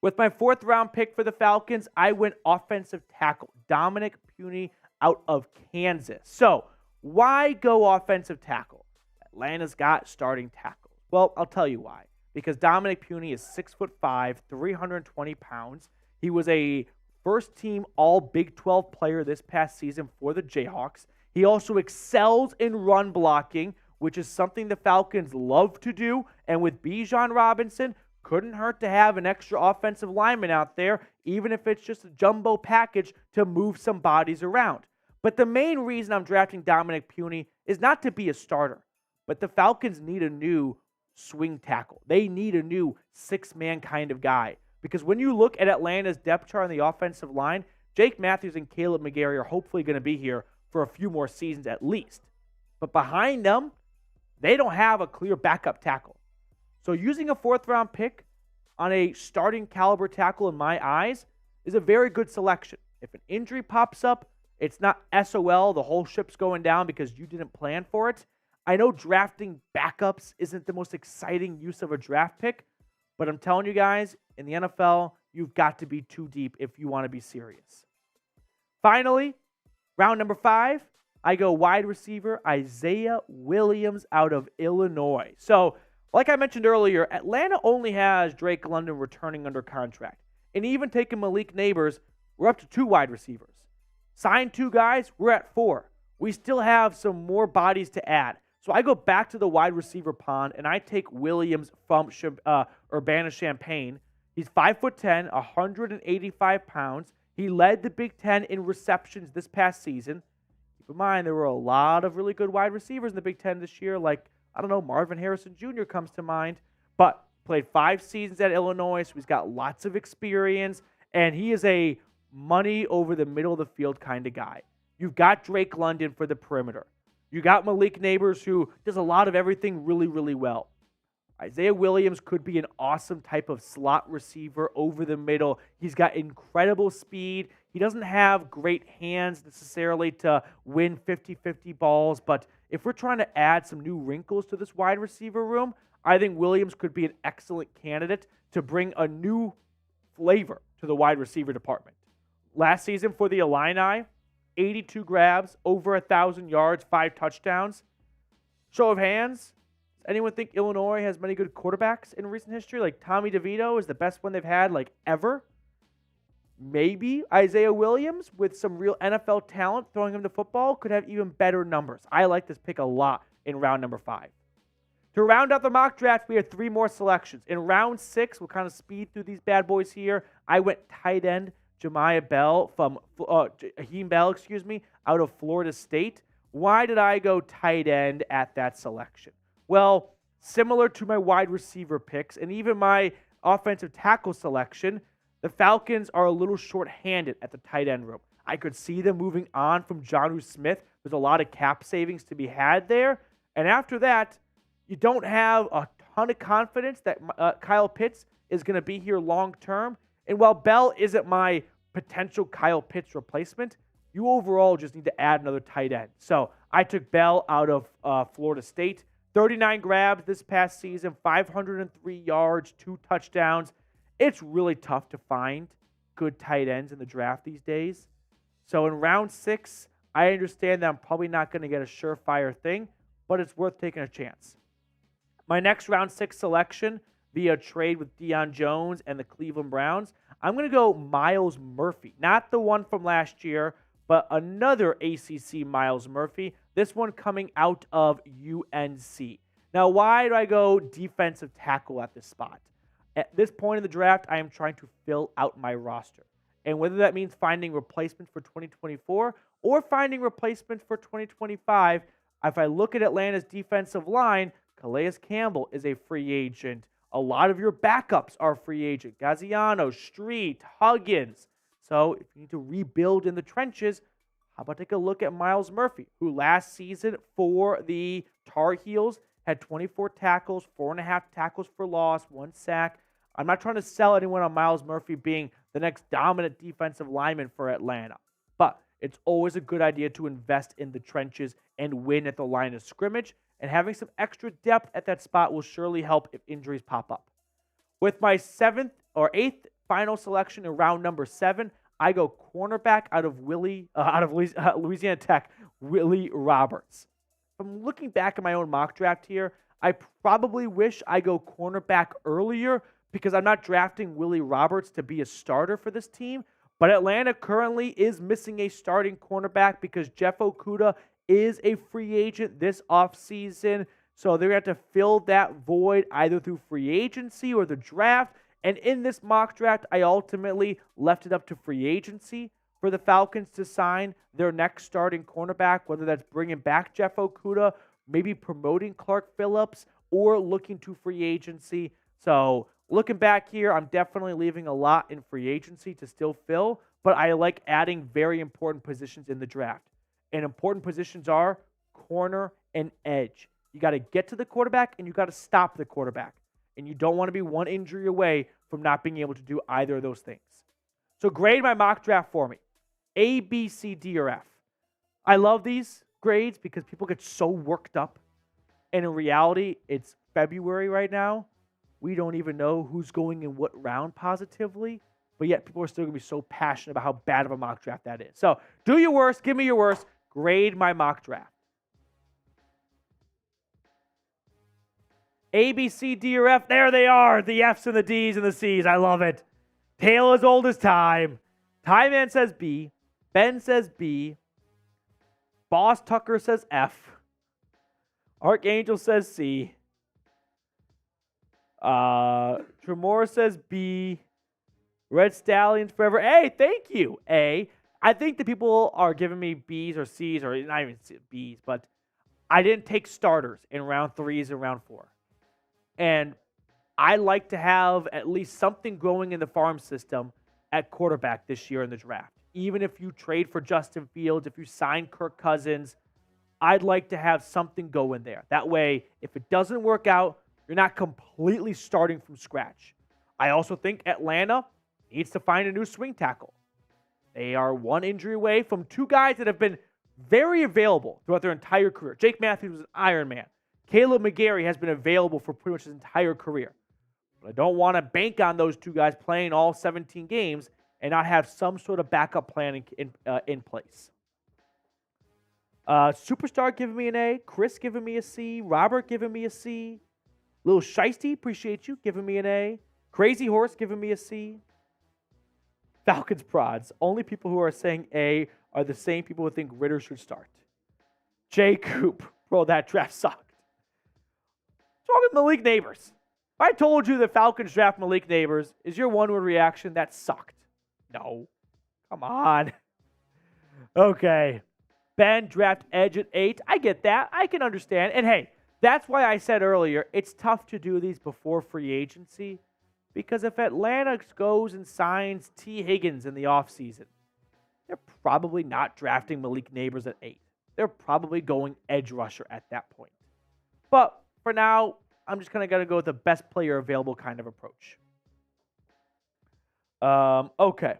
With my 4th round pick for the Falcons, I went offensive tackle, Dominic Petey out of Kansas. So why go offensive tackle? Atlanta's got starting tackles. Well, I'll tell you why. Because Dominic Petey is 6'5", 320 pounds. He was a first-team All-Big 12 player this past season for the Jayhawks. He also excels in run blocking, which is something the Falcons love to do. And with Bijan Robinson, couldn't hurt to have an extra offensive lineman out there, even if it's just a jumbo package to move some bodies around. But the main reason I'm drafting Dominic Petey is not to be a starter, but the Falcons need a new swing tackle. They need a new 6-man kind of guy. Because when you look at Atlanta's depth chart on the offensive line, Jake Matthews and Caleb McGarry are hopefully going to be here for a few more seasons at least. But behind them, they don't have a clear backup tackle. So using a 4th round pick on a starting caliber tackle in my eyes is a very good selection. If an injury pops up, it's not SOL, the whole ship's going down because you didn't plan for it. I know drafting backups isn't the most exciting use of a draft pick, but I'm telling you guys, in the NFL, you've got to be too deep if you want to be serious. Finally, round number 5, I go wide receiver Isaiah Williams out of Illinois. So, like I mentioned earlier, Atlanta only has Drake London returning under contract. And even taking Malik Nabers, we're up to 2 wide receivers. Signed 2 guys, we're at 4. We still have some more bodies to add. So I go back to the wide receiver pond, and I take Williams from Urbana-Champaign. He's 5'10", 185 pounds. He led the Big Ten in receptions this past season. Keep in mind, there were a lot of really good wide receivers in the Big Ten this year, like, I don't know, Marvin Harrison Jr. comes to mind, but played 5 seasons at Illinois, so he's got lots of experience, and he is a money over the middle of the field kind of guy. You've got Drake London for the perimeter. You got Malik Nabers, who does a lot of everything really, really well. Isaiah Williams could be an awesome type of slot receiver over the middle. He's got incredible speed. He doesn't have great hands necessarily to win 50-50 balls, but if we're trying to add some new wrinkles to this wide receiver room, I think Williams could be an excellent candidate to bring a new flavor to the wide receiver department. Last season for the Illini, 82 grabs, over 1,000 yards, 5 touchdowns. Show of hands, does anyone think Illinois has many good quarterbacks in recent history? Like Tommy DeVito is the best one they've had, like, ever. Maybe Isaiah Williams, with some real NFL talent throwing him the football, could have even better numbers. I like this pick a lot in round number 5. To round out the mock draft, we have 3 more selections. In round 6, we'll kind of speed through these bad boys here. I went tight end Raheem Bell, out of Florida State. Why did I go tight end at that selection? Well, similar to my wide receiver picks and even my offensive tackle selection, the Falcons are a little short-handed at the tight end room. I could see them moving on from Jonnu Smith. There's a lot of cap savings to be had there. And after that, you don't have a ton of confidence that Kyle Pitts is going to be here long-term. And while Bell isn't my potential Kyle Pitts replacement, you overall just need to add another tight end. So I took Bell out of Florida State. 39 grabs this past season, 503 yards, 2 touchdowns. It's really tough to find good tight ends in the draft these days. So in round 6, I understand that I'm probably not going to get a surefire thing, but it's worth taking a chance. My next round 6 selection via trade with Deion Jones and the Cleveland Browns, I'm going to go Myles Murphy. Not the one from last year, but another ACC Myles Murphy. This one coming out of UNC. Now, why do I go defensive tackle at this spot? At this point in the draft, I am trying to fill out my roster. And whether that means finding replacements for 2024 or finding replacements for 2025, if I look at Atlanta's defensive line, Calais Campbell is a free agent. A lot of your backups are free agent. Gaziano, Street, Huggins. So if you need to rebuild in the trenches, how about take a look at Myles Murphy, who last season for the Tar Heels had 24 tackles, 4.5 tackles for loss, 1 sack. I'm not trying to sell anyone on Myles Murphy being the next dominant defensive lineman for Atlanta, but it's always a good idea to invest in the trenches and win at the line of scrimmage, and having some extra depth at that spot will surely help if injuries pop up. With my 7th or 8th final selection in round number 7, I go cornerback out of Louisiana Tech, Willie Roberts. If I'm looking back at my own mock draft here, I probably wish I go cornerback earlier because I'm not drafting Willie Roberts to be a starter for this team. But Atlanta currently is missing a starting cornerback because Jeff Okudah is a free agent this offseason. So they're going to have to fill that void either through free agency or the draft. And in this mock draft, I ultimately left it up to free agency for the Falcons to sign their next starting cornerback, whether that's bringing back Jeff Okudah, maybe promoting Clark Phillips, or looking to free agency. So looking back here, I'm definitely leaving a lot in free agency to still fill, but I like adding very important positions in the draft. And important positions are corner and edge. You got to get to the quarterback and you got to stop the quarterback. And you don't want to be one injury away from not being able to do either of those things. So grade my mock draft for me. A, B, C, D, or F. I love these grades because people get so worked up. And in reality, it's February right now. We don't even know who's going in what round positively. But yet people are still going to be so passionate about how bad of a mock draft that is. So do your worst. Give me your worst. Grade my mock draft. A, B, C, D, or F. There they are. The Fs and the Ds and the Cs. I love it. Tale as old as time. Time Man says B. Ben says B. Boss Tucker says F. Archangel says C. Tremor says B. Red Stallions Forever. A. Thank you. A. I think the people are giving me B's or C's, or not even B's, but I didn't take starters in round 3s and round 4. And I like to have at least something growing in the farm system at quarterback this year in the draft. Even if you trade for Justin Fields, if you sign Kirk Cousins, I'd like to have something going there. That way, if it doesn't work out, you're not completely starting from scratch. I also think Atlanta needs to find a new swing tackle. They are one injury away from 2 guys that have been very available throughout their entire career. Jake Matthews was an Iron Man. Caleb McGarry has been available for pretty much his entire career. But I don't want to bank on those 2 guys playing all 17 games and not have some sort of backup plan in place. Superstar giving me an A. Chris giving me a C. Robert giving me a C. Little Shiesty, appreciate you, giving me an A. Crazy Horse giving me a C. Falcons prods. Only people who are saying A are the same people who think Ritter should start. Jay Coop. Bro, that draft sucked. What's wrong with Malik Nabers? If I told you the Falcons draft Malik Nabers, is your one-word reaction, that sucked? No. Come on. Okay. Ben, draft edge at 8. I get that. I can understand. And hey, that's why I said earlier, it's tough to do these before free agency. Because if Atlanta goes and signs T. Higgins in the offseason, they're probably not drafting Malik Nabers at 8. They're probably going edge rusher at that point. But for now, I'm just going to go with the best player available kind of approach. Okay.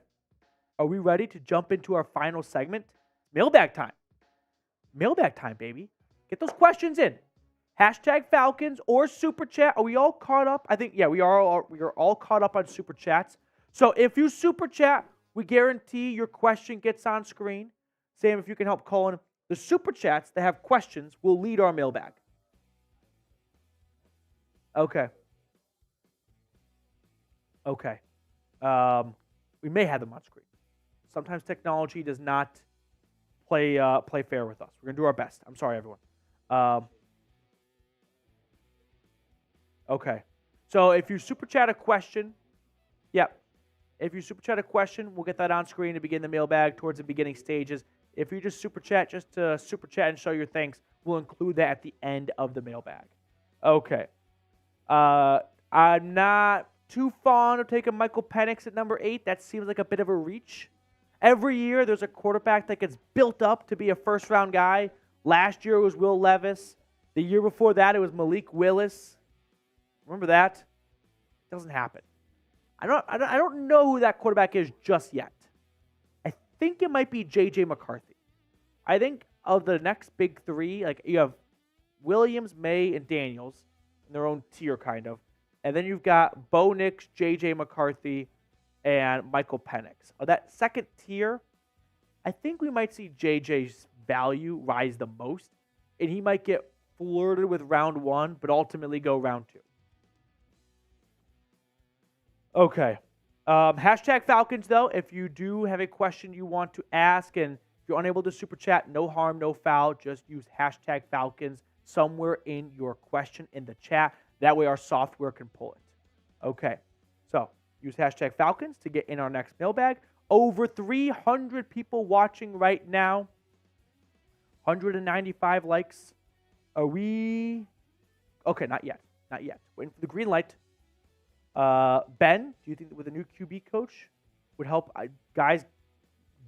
Are we ready to jump into our final segment? Mailbag time. Mailbag time, baby. Get those questions in. Hashtag Falcons or Super Chat. Are we all caught up? I think, yeah, we are all caught up on Super Chats. So if you Super Chat, we guarantee your question gets on screen. Sam, if you can help call in the Super Chats that have questions, will lead our mailbag. Okay. Okay. We may have them on screen. Sometimes technology does not play fair with us. We're going to do our best. I'm sorry, everyone. Okay. So if you Super Chat a question, if you Super Chat a question, we'll get that on screen to begin the mailbag towards the beginning stages. If you just Super Chat, Super Chat and show your thanks, we'll include that at the end of the mailbag. Okay. I'm not too fond of taking Michael Penix at number 8. That seems like a bit of a reach. Every year, there's a quarterback that gets built up to be a first-round guy. Last year, it was Will Levis. The year before that, it was Malik Willis. Remember that? Doesn't happen. I don't know who that quarterback is just yet. I think it might be J.J. McCarthy. I think of the next big three, like you have Williams, May, and Daniels in their own tier, kind of. And then you've got Bo Nix, J.J. McCarthy, and Michael Penix. Of that second tier, I think we might see J.J.'s value rise the most, and he might get flirted with round 1, but ultimately go round 2. Okay. Hashtag Falcons, though. If you do have a question you want to ask, and if you're unable to super chat, no harm, no foul. Just use hashtag Falcons somewhere in your question in the chat. That way our software can pull it. Okay. So use hashtag Falcons to get in our next mailbag. Over 300 people watching right now. 195 likes. Are we... Okay, not yet. Not yet. Waiting for the green light. Ben, do you think that with a new QB coach would help guys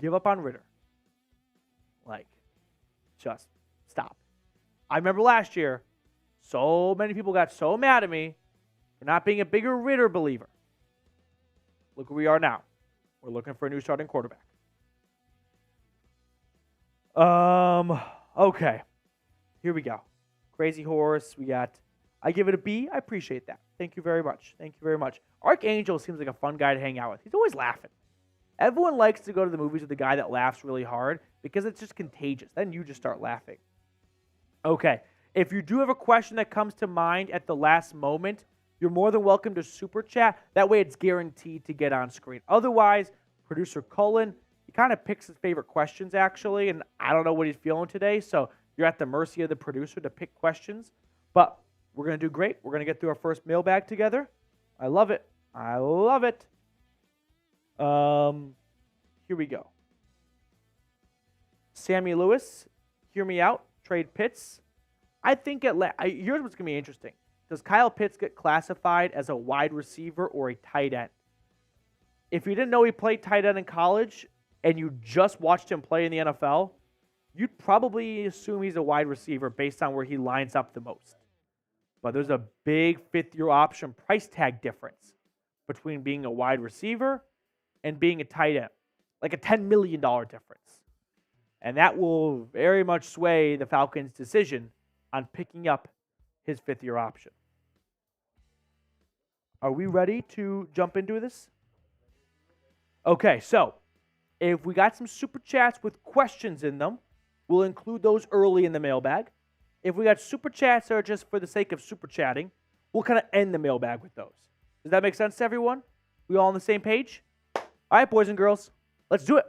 give up on Ritter? Like, just stop. I remember last year, so many people got so mad at me for not being a bigger Ritter believer. Look where we are now. We're looking for a new starting quarterback. Okay. Here we go. Crazy Horse. We got... I give it a B. I appreciate that. Thank you very much. Thank you very much. Archangel seems like a fun guy to hang out with. He's always laughing. Everyone likes to go to the movies with the guy that laughs really hard because it's just contagious. Then you just start laughing. Okay. If you do have a question that comes to mind at the last moment, you're more than welcome to super chat. That way it's guaranteed to get on screen. Otherwise, producer Cullen, he kind of picks his favorite questions, actually, and I don't know what he's feeling today, so you're at the mercy of the producer to pick questions. But we're going to do great. We're going to get through our first mailbag together. I love it. I love it. Here we go. Sammy Lewis, hear me out. Trade Pitts. I think here's what's going to be interesting. Does Kyle Pitts get classified as a wide receiver or a tight end? If you didn't know he played tight end in college and you just watched him play in the NFL, you'd probably assume he's a wide receiver based on where he lines up the most. But there's a big fifth-year option price tag difference between being a wide receiver and being a tight end, like a $10 million difference. And that will very much sway the Falcons' decision on picking up his fifth-year option. Are we ready to jump into this? Okay, so if we got some super chats with questions in them, we'll include those early in the mailbag. If we got super chats that are just for the sake of super chatting, we'll kind of end the mailbag with those. Does that make sense to everyone? We all on the same page? All right, boys and girls, let's do it.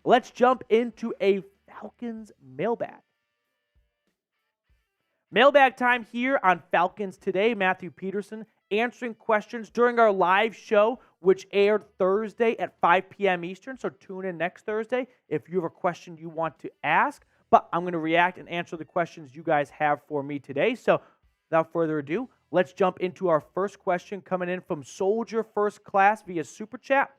Let's jump into a Falcons mailbag. Mailbag time here on Falcons Today. Matthew Peterson answering questions during our live show, which aired Thursday at 5 p.m. Eastern. So tune in next Thursday if you have a question you want to ask. But I'm going to react and answer the questions you guys have for me today. So without further ado, let's jump into our first question coming in from Soldier First Class via Super Chat.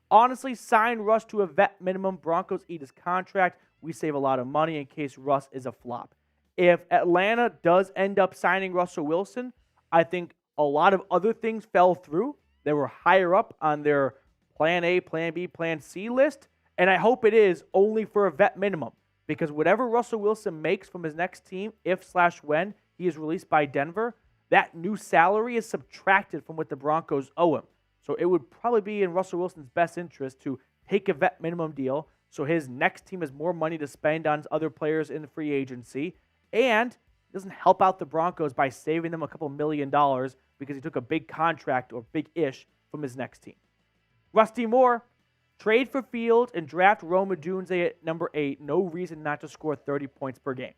Honestly, sign Russ to a vet minimum. Broncos eat his contract. We save a lot of money in case Russ is a flop. If Atlanta does end up signing Russell Wilson, I think a lot of other things fell through. They were higher up on their plan A, plan B, plan C list. And I hope it is only for a vet minimum. Because whatever Russell Wilson makes from his next team, if/when he is released by Denver, that new salary is subtracted from what the Broncos owe him. So it would probably be in Russell Wilson's best interest to take a vet minimum deal so his next team has more money to spend on other players in the free agency. And it doesn't help out the Broncos by saving them a couple $1 million because he took a big contract or big-ish from his next team. Rusty Moore, trade for Fields and draft Rome Odunze at number 8. No reason not to score 30 points per game.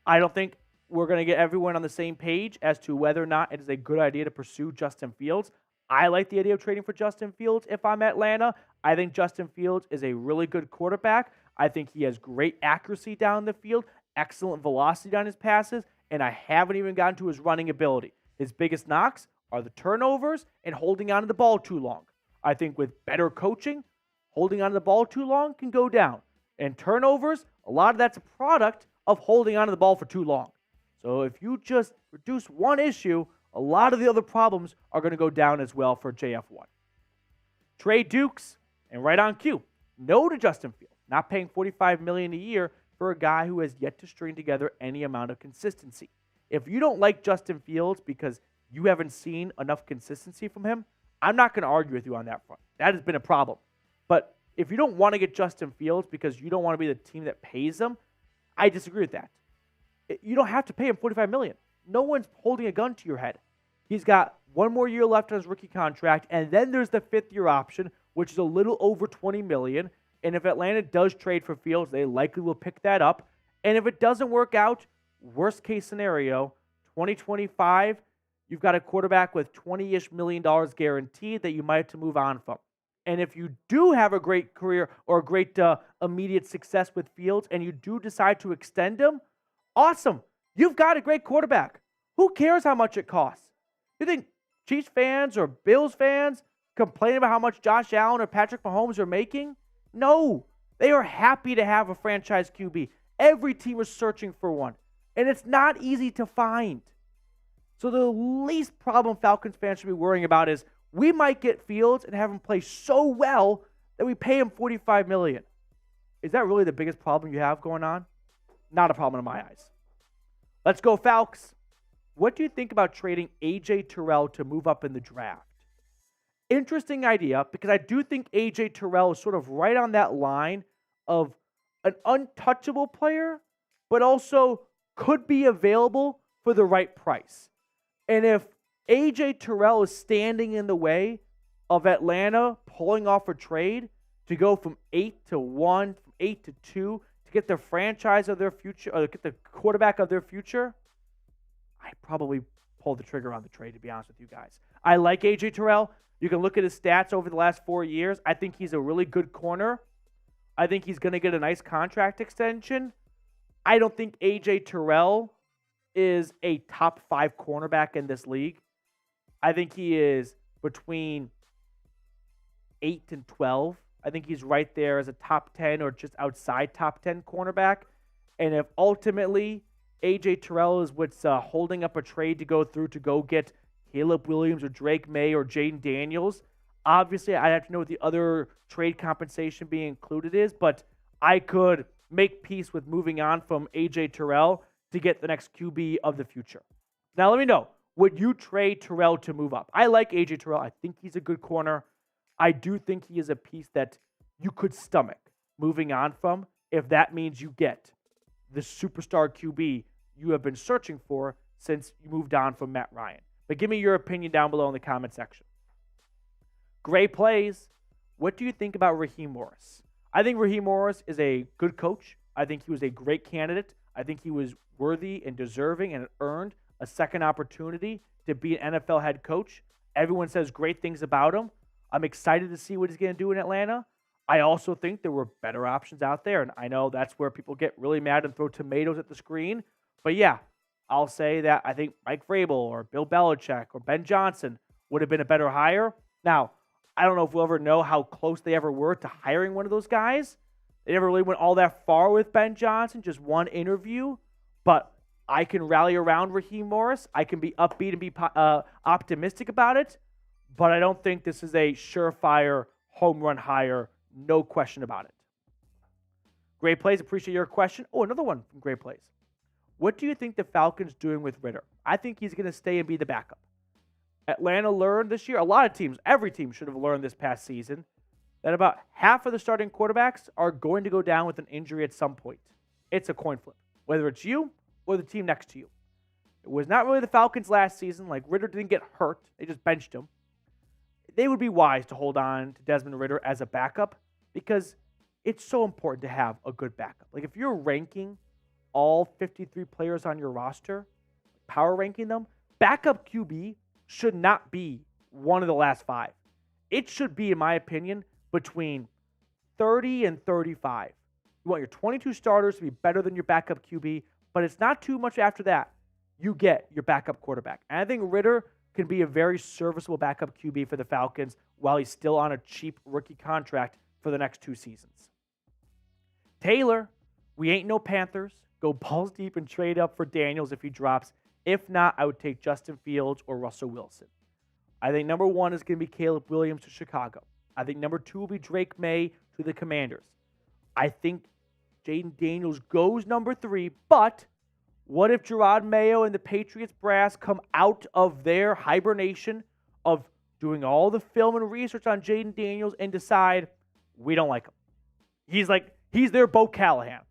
I don't think we're going to get everyone on the same page as to whether or not it is a good idea to pursue Justin Fields. I like the idea of trading for Justin Fields if I'm Atlanta. I think Justin Fields is a really good quarterback. I think he has great accuracy down the field, excellent velocity on his passes, and I haven't even gotten to his running ability. His biggest knocks are the turnovers and holding on to the ball too long. I think with better coaching, holding on to the ball too long can go down. And turnovers, a lot of that's a product of holding on to the ball for too long. So if you just reduce one issue, a lot of the other problems are going to go down as well for JF1. Trey Dukes, and right on cue, no to Justin Fields, not paying $45 million a year for a guy who has yet to string together any amount of consistency. If you don't like Justin Fields because you haven't seen enough consistency from him, I'm not going to argue with you on that front. That has been a problem. But if you don't want to get Justin Fields because you don't want to be the team that pays him, I disagree with that. You don't have to pay him $45 million. No one's holding a gun to your head. He's got one more year left on his rookie contract, and then there's the fifth-year option, which is a little over $20 million. And if Atlanta does trade for Fields, they likely will pick that up. And if it doesn't work out, worst-case scenario, 2025, you've got a quarterback with $20-ish million guaranteed that you might have to move on from. And if you do have a great career or a great immediate success with Fields and you do decide to extend him, awesome. You've got a great quarterback. Who cares how much it costs? You think Chiefs fans or Bills fans complain about how much Josh Allen or Patrick Mahomes are making? No. They are happy to have a franchise QB. Every team is searching for one. And it's not easy to find. So the least problem Falcons fans should be worrying about is we might get Fields and have him play so well that we pay him $45 million. Is that really the biggest problem you have going on? Not a problem in my eyes. Let's go, Falcons. What do you think about trading A.J. Terrell to move up in the draft? Interesting idea, because I do think A.J. Terrell is sort of right on that line of an untouchable player, but also could be available for the right price. And if A.J. Terrell is standing in the way of Atlanta pulling off a trade to go from 8 to 1, from 8 to 2, to get the franchise of their future, or get the quarterback of their future, I probably pulled the trigger on the trade, to be honest with you guys. I like A.J. Terrell. You can look at his stats over the last 4 years. I think he's a really good corner. I think he's going to get a nice contract extension. I don't think A.J. Terrell is a top 5 cornerback in this league. I think he is between 8 and 12. I think he's right there as a top 10 or just outside top 10 cornerback. And if ultimately A.J. Terrell is what's holding up a trade to go through to go get Caleb Williams or Drake May or Jayden Daniels, obviously I'd have to know what the other trade compensation being included is, but I could make peace with moving on from A.J. Terrell to get the next QB of the future. Now let me know, would you trade Terrell to move up? I like A.J. Terrell. I think he's a good corner. I do think he is a piece that you could stomach moving on from if that means you get the superstar QB you have been searching for since you moved on from Matt Ryan. But give me your opinion down below in the comment section. Gray plays. What do you think about Raheem Morris? I think Raheem Morris is a good coach. I think he was a great candidate. I think he was worthy and deserving and earned a second opportunity to be an NFL head coach. Everyone says great things about him. I'm excited to see what he's going to do in Atlanta. I also think there were better options out there, and I know that's where people get really mad and throw tomatoes at the screen. But yeah, I'll say that I think Mike Vrabel or Bill Belichick or Ben Johnson would have been a better hire. Now, I don't know if we'll ever know how close they ever were to hiring one of those guys. They never really went all that far with Ben Johnson, just one interview. But I can rally around Raheem Morris. I can be upbeat and be optimistic about it. But I don't think this is a surefire home run hire. No question about it. Great Plays, appreciate your question. Oh, another one from Great Plays. What do you think the Falcons doing with Ridder? I think he's going to stay and be the backup. Atlanta learned this year, a lot of teams, every team should have learned this past season, that about half of the starting quarterbacks are going to go down with an injury at some point. It's a coin flip, whether it's you or the team next to you. It was not really the Falcons last season. Like, Ridder didn't get hurt. They just benched him. They would be wise to hold on to Desmond Ridder as a backup because it's so important to have a good backup. Like, if you're ranking all 53 players on your roster, power ranking them, backup QB should not be one of the last 5. It should be, in my opinion, between 30 and 35. You want your 22 starters to be better than your backup QB, but it's not too much after that. You get your backup quarterback. And I think Ridder can be a very serviceable backup QB for the Falcons while he's still on a cheap rookie contract for the next 2 seasons. Taylor, we ain't no Panthers. go balls deep and trade up for Daniels if he drops. If not, I would take Justin Fields or Russell Wilson. I think number 1 is going to be Caleb Williams to Chicago. I think number 2 will be Drake May to the Commanders. I think Jayden Daniels goes number 3, but what if Gerard Mayo and the Patriots brass come out of their hibernation of doing all the film and research on Jayden Daniels and decide we don't like him? He's their Bo Callahan.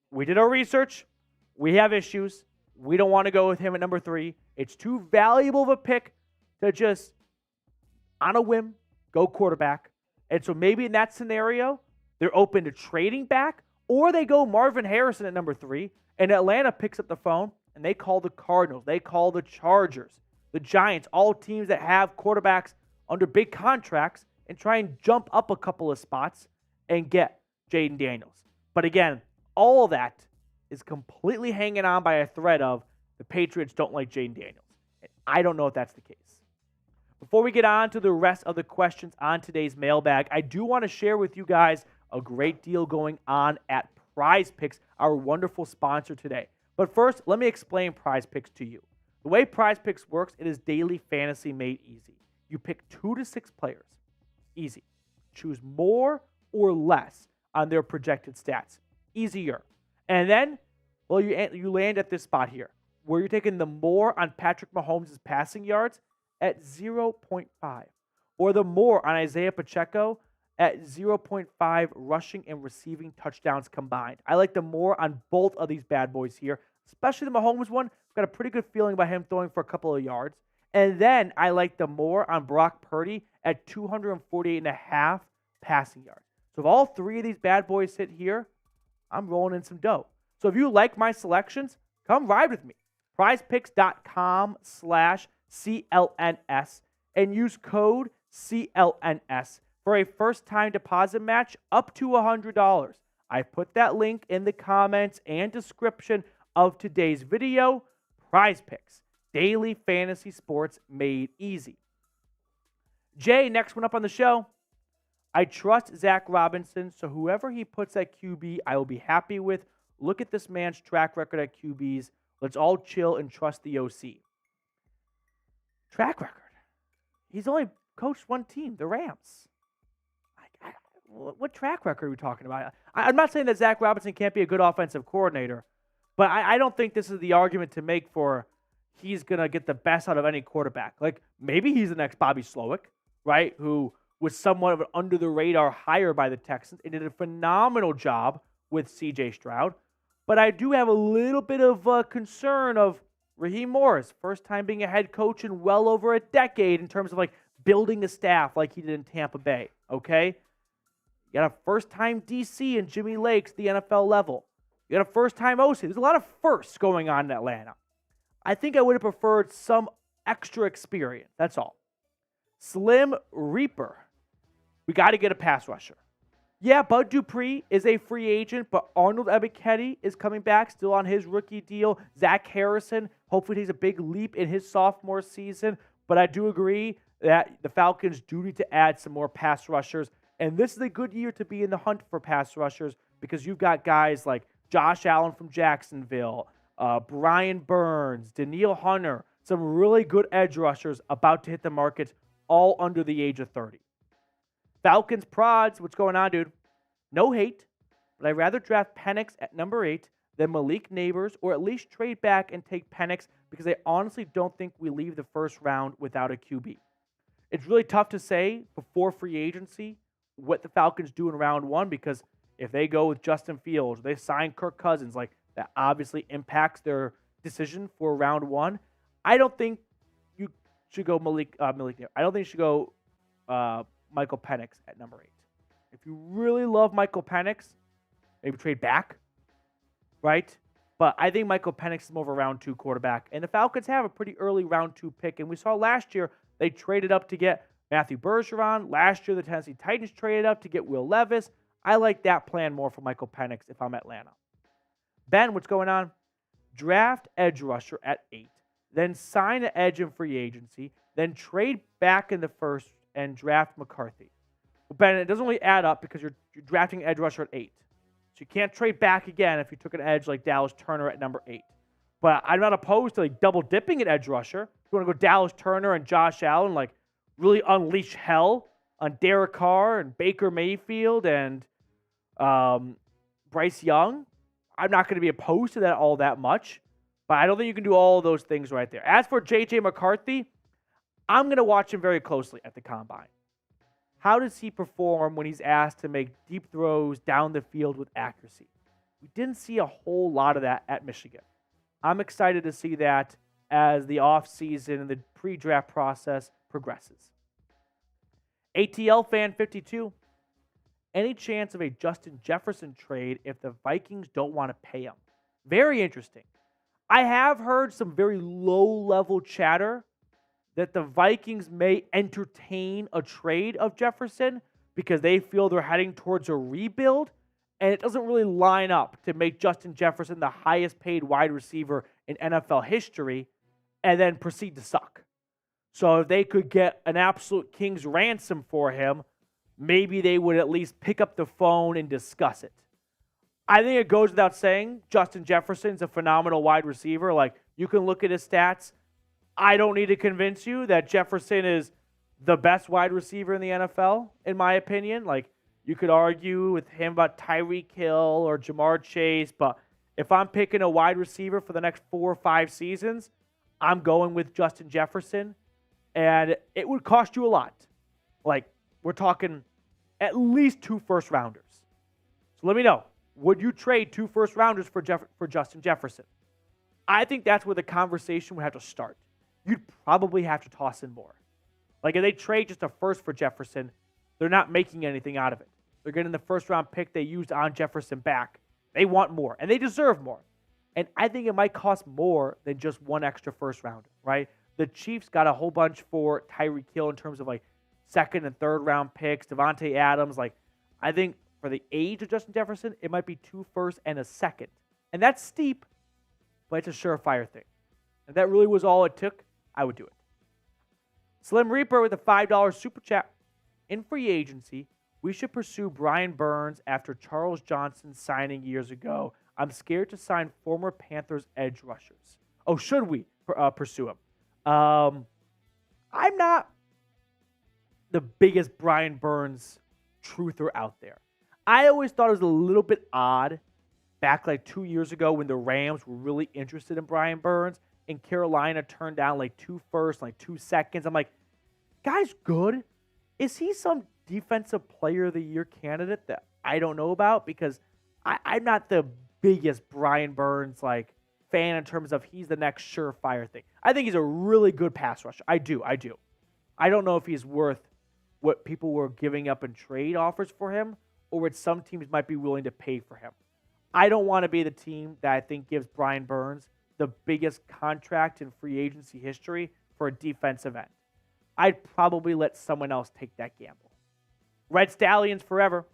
We did our research. We have issues. We don't want to go with him at number 3. It's too valuable of a pick to just, on a whim, go quarterback. And so maybe in that scenario, they're open to trading back, or they go Marvin Harrison at number 3, and Atlanta picks up the phone, and they call the Cardinals. They call the Chargers, the Giants, all teams that have quarterbacks under big contracts, and try and jump up a couple of spots and get Jayden Daniels. But again, all of that is completely hanging on by a thread of the Patriots don't like Jayden Daniels. And I don't know if that's the case. Before we get on to the rest of the questions on today's mailbag, I do want to share with you guys a great deal going on at Prize Picks, our wonderful sponsor today. But first, let me explain Prize Picks to you. The way Prize Picks works, it is daily fantasy made easy. You pick 2 to 6 players. Easy. Choose more or less on their projected stats. Easier. And then, well, you land at this spot here, where you're taking the more on Patrick Mahomes' passing yards at 0.5, or the more on Isaiah Pacheco at 0.5 rushing and receiving touchdowns combined. I like the more on both of these bad boys here, especially the Mahomes one. I've got a pretty good feeling about him throwing for a couple of yards. And then I like the more on Brock Purdy at 248.5 passing yards. So if all 3 of these bad boys sit here, I'm rolling in some dough. So if you like my selections, come ride with me. PrizePicks.com/CLNS and use code CLNS for a first-time deposit match up to $100. I put that link in the comments and description of today's video. Prize Picks, daily fantasy sports made easy. Jay, next one up on the show. I trust Zach Robinson, so whoever he puts at QB, I will be happy with. Look at this man's track record at QBs. Let's all chill and trust the OC. Track record. He's only coached one team, the Rams. What track record are we talking about? I'm not saying that Zach Robinson can't be a good offensive coordinator, but I don't think this is the argument to make for he's going to get the best out of any quarterback. Like, maybe he's the next Bobby Slowick, right, who was somewhat of an under-the-radar hire by the Texans and did a phenomenal job with C.J. Stroud. But I do have a little bit of concern of Raheem Morris, first time being a head coach in well over a decade in terms of, like, building a staff like he did in Tampa Bay, okay? You got a first-time DC in Jimmy Lakes, the NFL level. You got a first-time OC. There's a lot of firsts going on in Atlanta. I think I would have preferred some extra experience. That's all. Slim Reaper. We got to get a pass rusher. Yeah, Bud Dupree is a free agent, but Arnold Ebiketie is coming back, still on his rookie deal. Zach Harrison, hopefully takes a big leap in his sophomore season. But I do agree that the Falcons do need to add some more pass rushers. And this is a good year to be in the hunt for pass rushers because you've got guys like Josh Allen from Jacksonville, Brian Burns, Daniil Hunter, some really good edge rushers about to hit the market, all under the age of 30. Falcons prods, what's going on, dude? No hate, but I'd rather draft Penix at number 8 than Malik Nabers, or at least trade back and take Penix because I honestly don't think we leave the first round without a QB. It's really tough to say before free agency what the Falcons do in round 1 because if they go with Justin Fields, they sign Kirk Cousins, like that obviously impacts their decision for round 1. I don't think you should go Malik Nabers. I don't think you should go Michael Penix at number 8. If you really love Michael Penix, maybe trade back, right? But I think Michael Penix is more of a round 2 quarterback. And the Falcons have a pretty early round 2 pick. And we saw last year they traded up to get Matthew Bergeron. Last year the Tennessee Titans traded up to get Will Levis. I like that plan more for Michael Penix if I'm Atlanta. Ben, what's going on? Draft edge rusher at 8. Then sign an edge in free agency. Then trade back in the first and draft McCarthy. Well, Ben, it doesn't really add up because you're drafting edge rusher at 8. So you can't trade back again if you took an edge like Dallas Turner at number 8. But I'm not opposed to like double dipping at edge rusher. If you want to go Dallas Turner and Josh Allen, like really unleash hell on Derek Carr and Baker Mayfield and Bryce Young, I'm not going to be opposed to that all that much. But I don't think you can do all of those things right there. As for J.J. McCarthy, I'm going to watch him very closely at the Combine. How does he perform when he's asked to make deep throws down the field with accuracy? We didn't see a whole lot of that at Michigan. I'm excited to see that as the offseason and the pre-draft process progresses. ATL Fan 52, any chance of a Justin Jefferson trade if the Vikings don't want to pay him? Very interesting. I have heard some very low-level chatter that the Vikings may entertain a trade of Jefferson because they feel they're heading towards a rebuild, and it doesn't really line up to make Justin Jefferson the highest-paid wide receiver in NFL history and then proceed to suck. So if they could get an absolute king's ransom for him, maybe they would at least pick up the phone and discuss it. I think it goes without saying, Justin Jefferson's a phenomenal wide receiver. Like, you can look at his stats. I don't need to convince you that Jefferson is the best wide receiver in the NFL, in my opinion. Like, you could argue with him about Tyreek Hill or Jamar Chase, but if I'm picking a wide receiver for the next 4 or 5 seasons, I'm going with Justin Jefferson, and it would cost you a lot. Like, we're talking at least 2 first-rounders. So let me know. Would you trade 2 first-rounders for Justin Jefferson? I think that's where the conversation would have to start. You'd probably have to toss in more. Like, if they trade just a first for Jefferson, they're not making anything out of it. They're getting the first-round pick they used on Jefferson back. They want more, and they deserve more. And I think it might cost more than just 1 extra first-rounder, right? The Chiefs got a whole bunch for Tyreek Hill in terms of, like, second- and third-round picks, Devontae Adams. Like, I think for the age of Justin Jefferson, it might be 2 firsts and a second. And that's steep, but it's a surefire thing. If that really was all it took, I would do it. Slim Reaper with a $5 super chat. In free agency, we should pursue Brian Burns after Charles Johnson's signing years ago. I'm scared to sign former Panthers edge rushers. Oh, should we pursue him? I'm not the biggest Brian Burns truther out there. I always thought it was a little bit odd back like 2 years ago when the Rams were really interested in Brian Burns and Carolina turned down like 2 firsts, like 2 seconds. I'm like, guy's good. Is he some defensive player of the year candidate that I don't know about? Because I'm not the biggest Brian Burns like fan in terms of he's the next surefire thing. I think he's a really good pass rusher. I do. I don't know if he's worth what people were giving up in trade offers for him, or what some teams might be willing to pay for him. I don't want to be the team that I think gives Brian Burns the biggest contract in free agency history for a defensive end. I'd probably let someone else take that gamble. Red Stallions forever.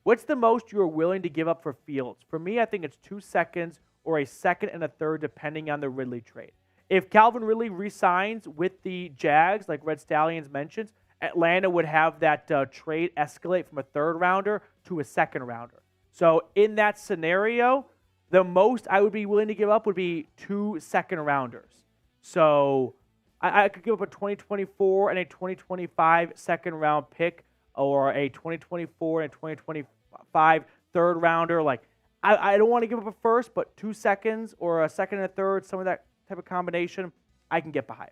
What's the most you are willing to give up for Fields? For me, I think it's 2 seconds or a second and a third, depending on the Ridley trade. If Calvin Ridley re-signs with the Jags, like Red Stallions mentions, Atlanta would have that trade escalate from a third-rounder to a second-rounder. So in that scenario, the most I would be willing to give up would be 2 second-rounders. So I could give up a 2024 and a 2025 second-round pick, or a 2024 and a 2025 third-rounder. Like, I don't want to give up a first, but 2 seconds or a second and a third, some of that type of combination, I can get behind.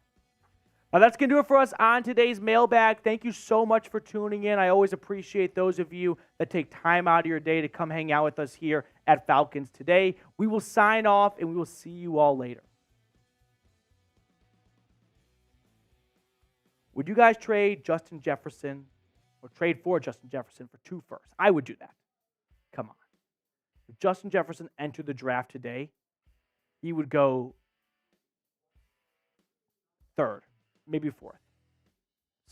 Now, that's going to do it for us on today's mailbag. Thank you so much for tuning in. I always appreciate those of you that take time out of your day to come hang out with us here at Falcons Today. We will sign off, and we will see you all later. Would you guys trade Justin Jefferson or trade for Justin Jefferson for 2 firsts? I would do that. Come on. If Justin Jefferson entered the draft today, he would go 3rd. Maybe 4th.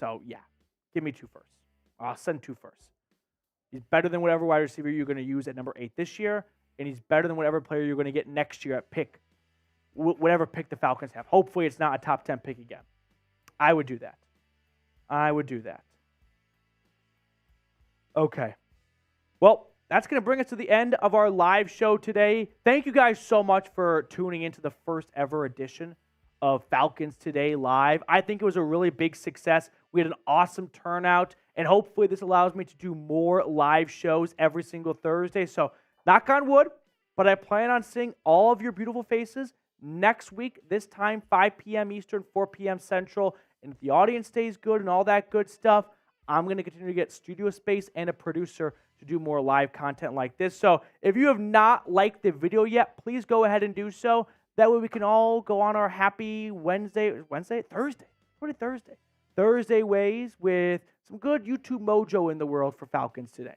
So, yeah, give me 2 firsts. I'll send 2 firsts. He's better than whatever wide receiver you're going to use at number 8 this year, and he's better than whatever player you're going to get next year at whatever pick the Falcons have. Hopefully it's not a top 10 pick again. I would do that. Okay. Well, that's going to bring us to the end of our live show today. Thank you guys so much for tuning into the first ever edition of Falcons Today Live. I think it was a really big success. We had an awesome turnout, and hopefully this allows me to do more live shows every single Thursday. So knock on wood, but I plan on seeing all of your beautiful faces next week, this time 5 p.m. Eastern, 4 p.m. Central. And if the audience stays good and all that good stuff, I'm going to continue to get studio space and a producer to do more live content like this. So if you have not liked the video yet, please go ahead and do so. That way we can all go on our happy Thursday ways with some good YouTube mojo in the world for Falcons Today.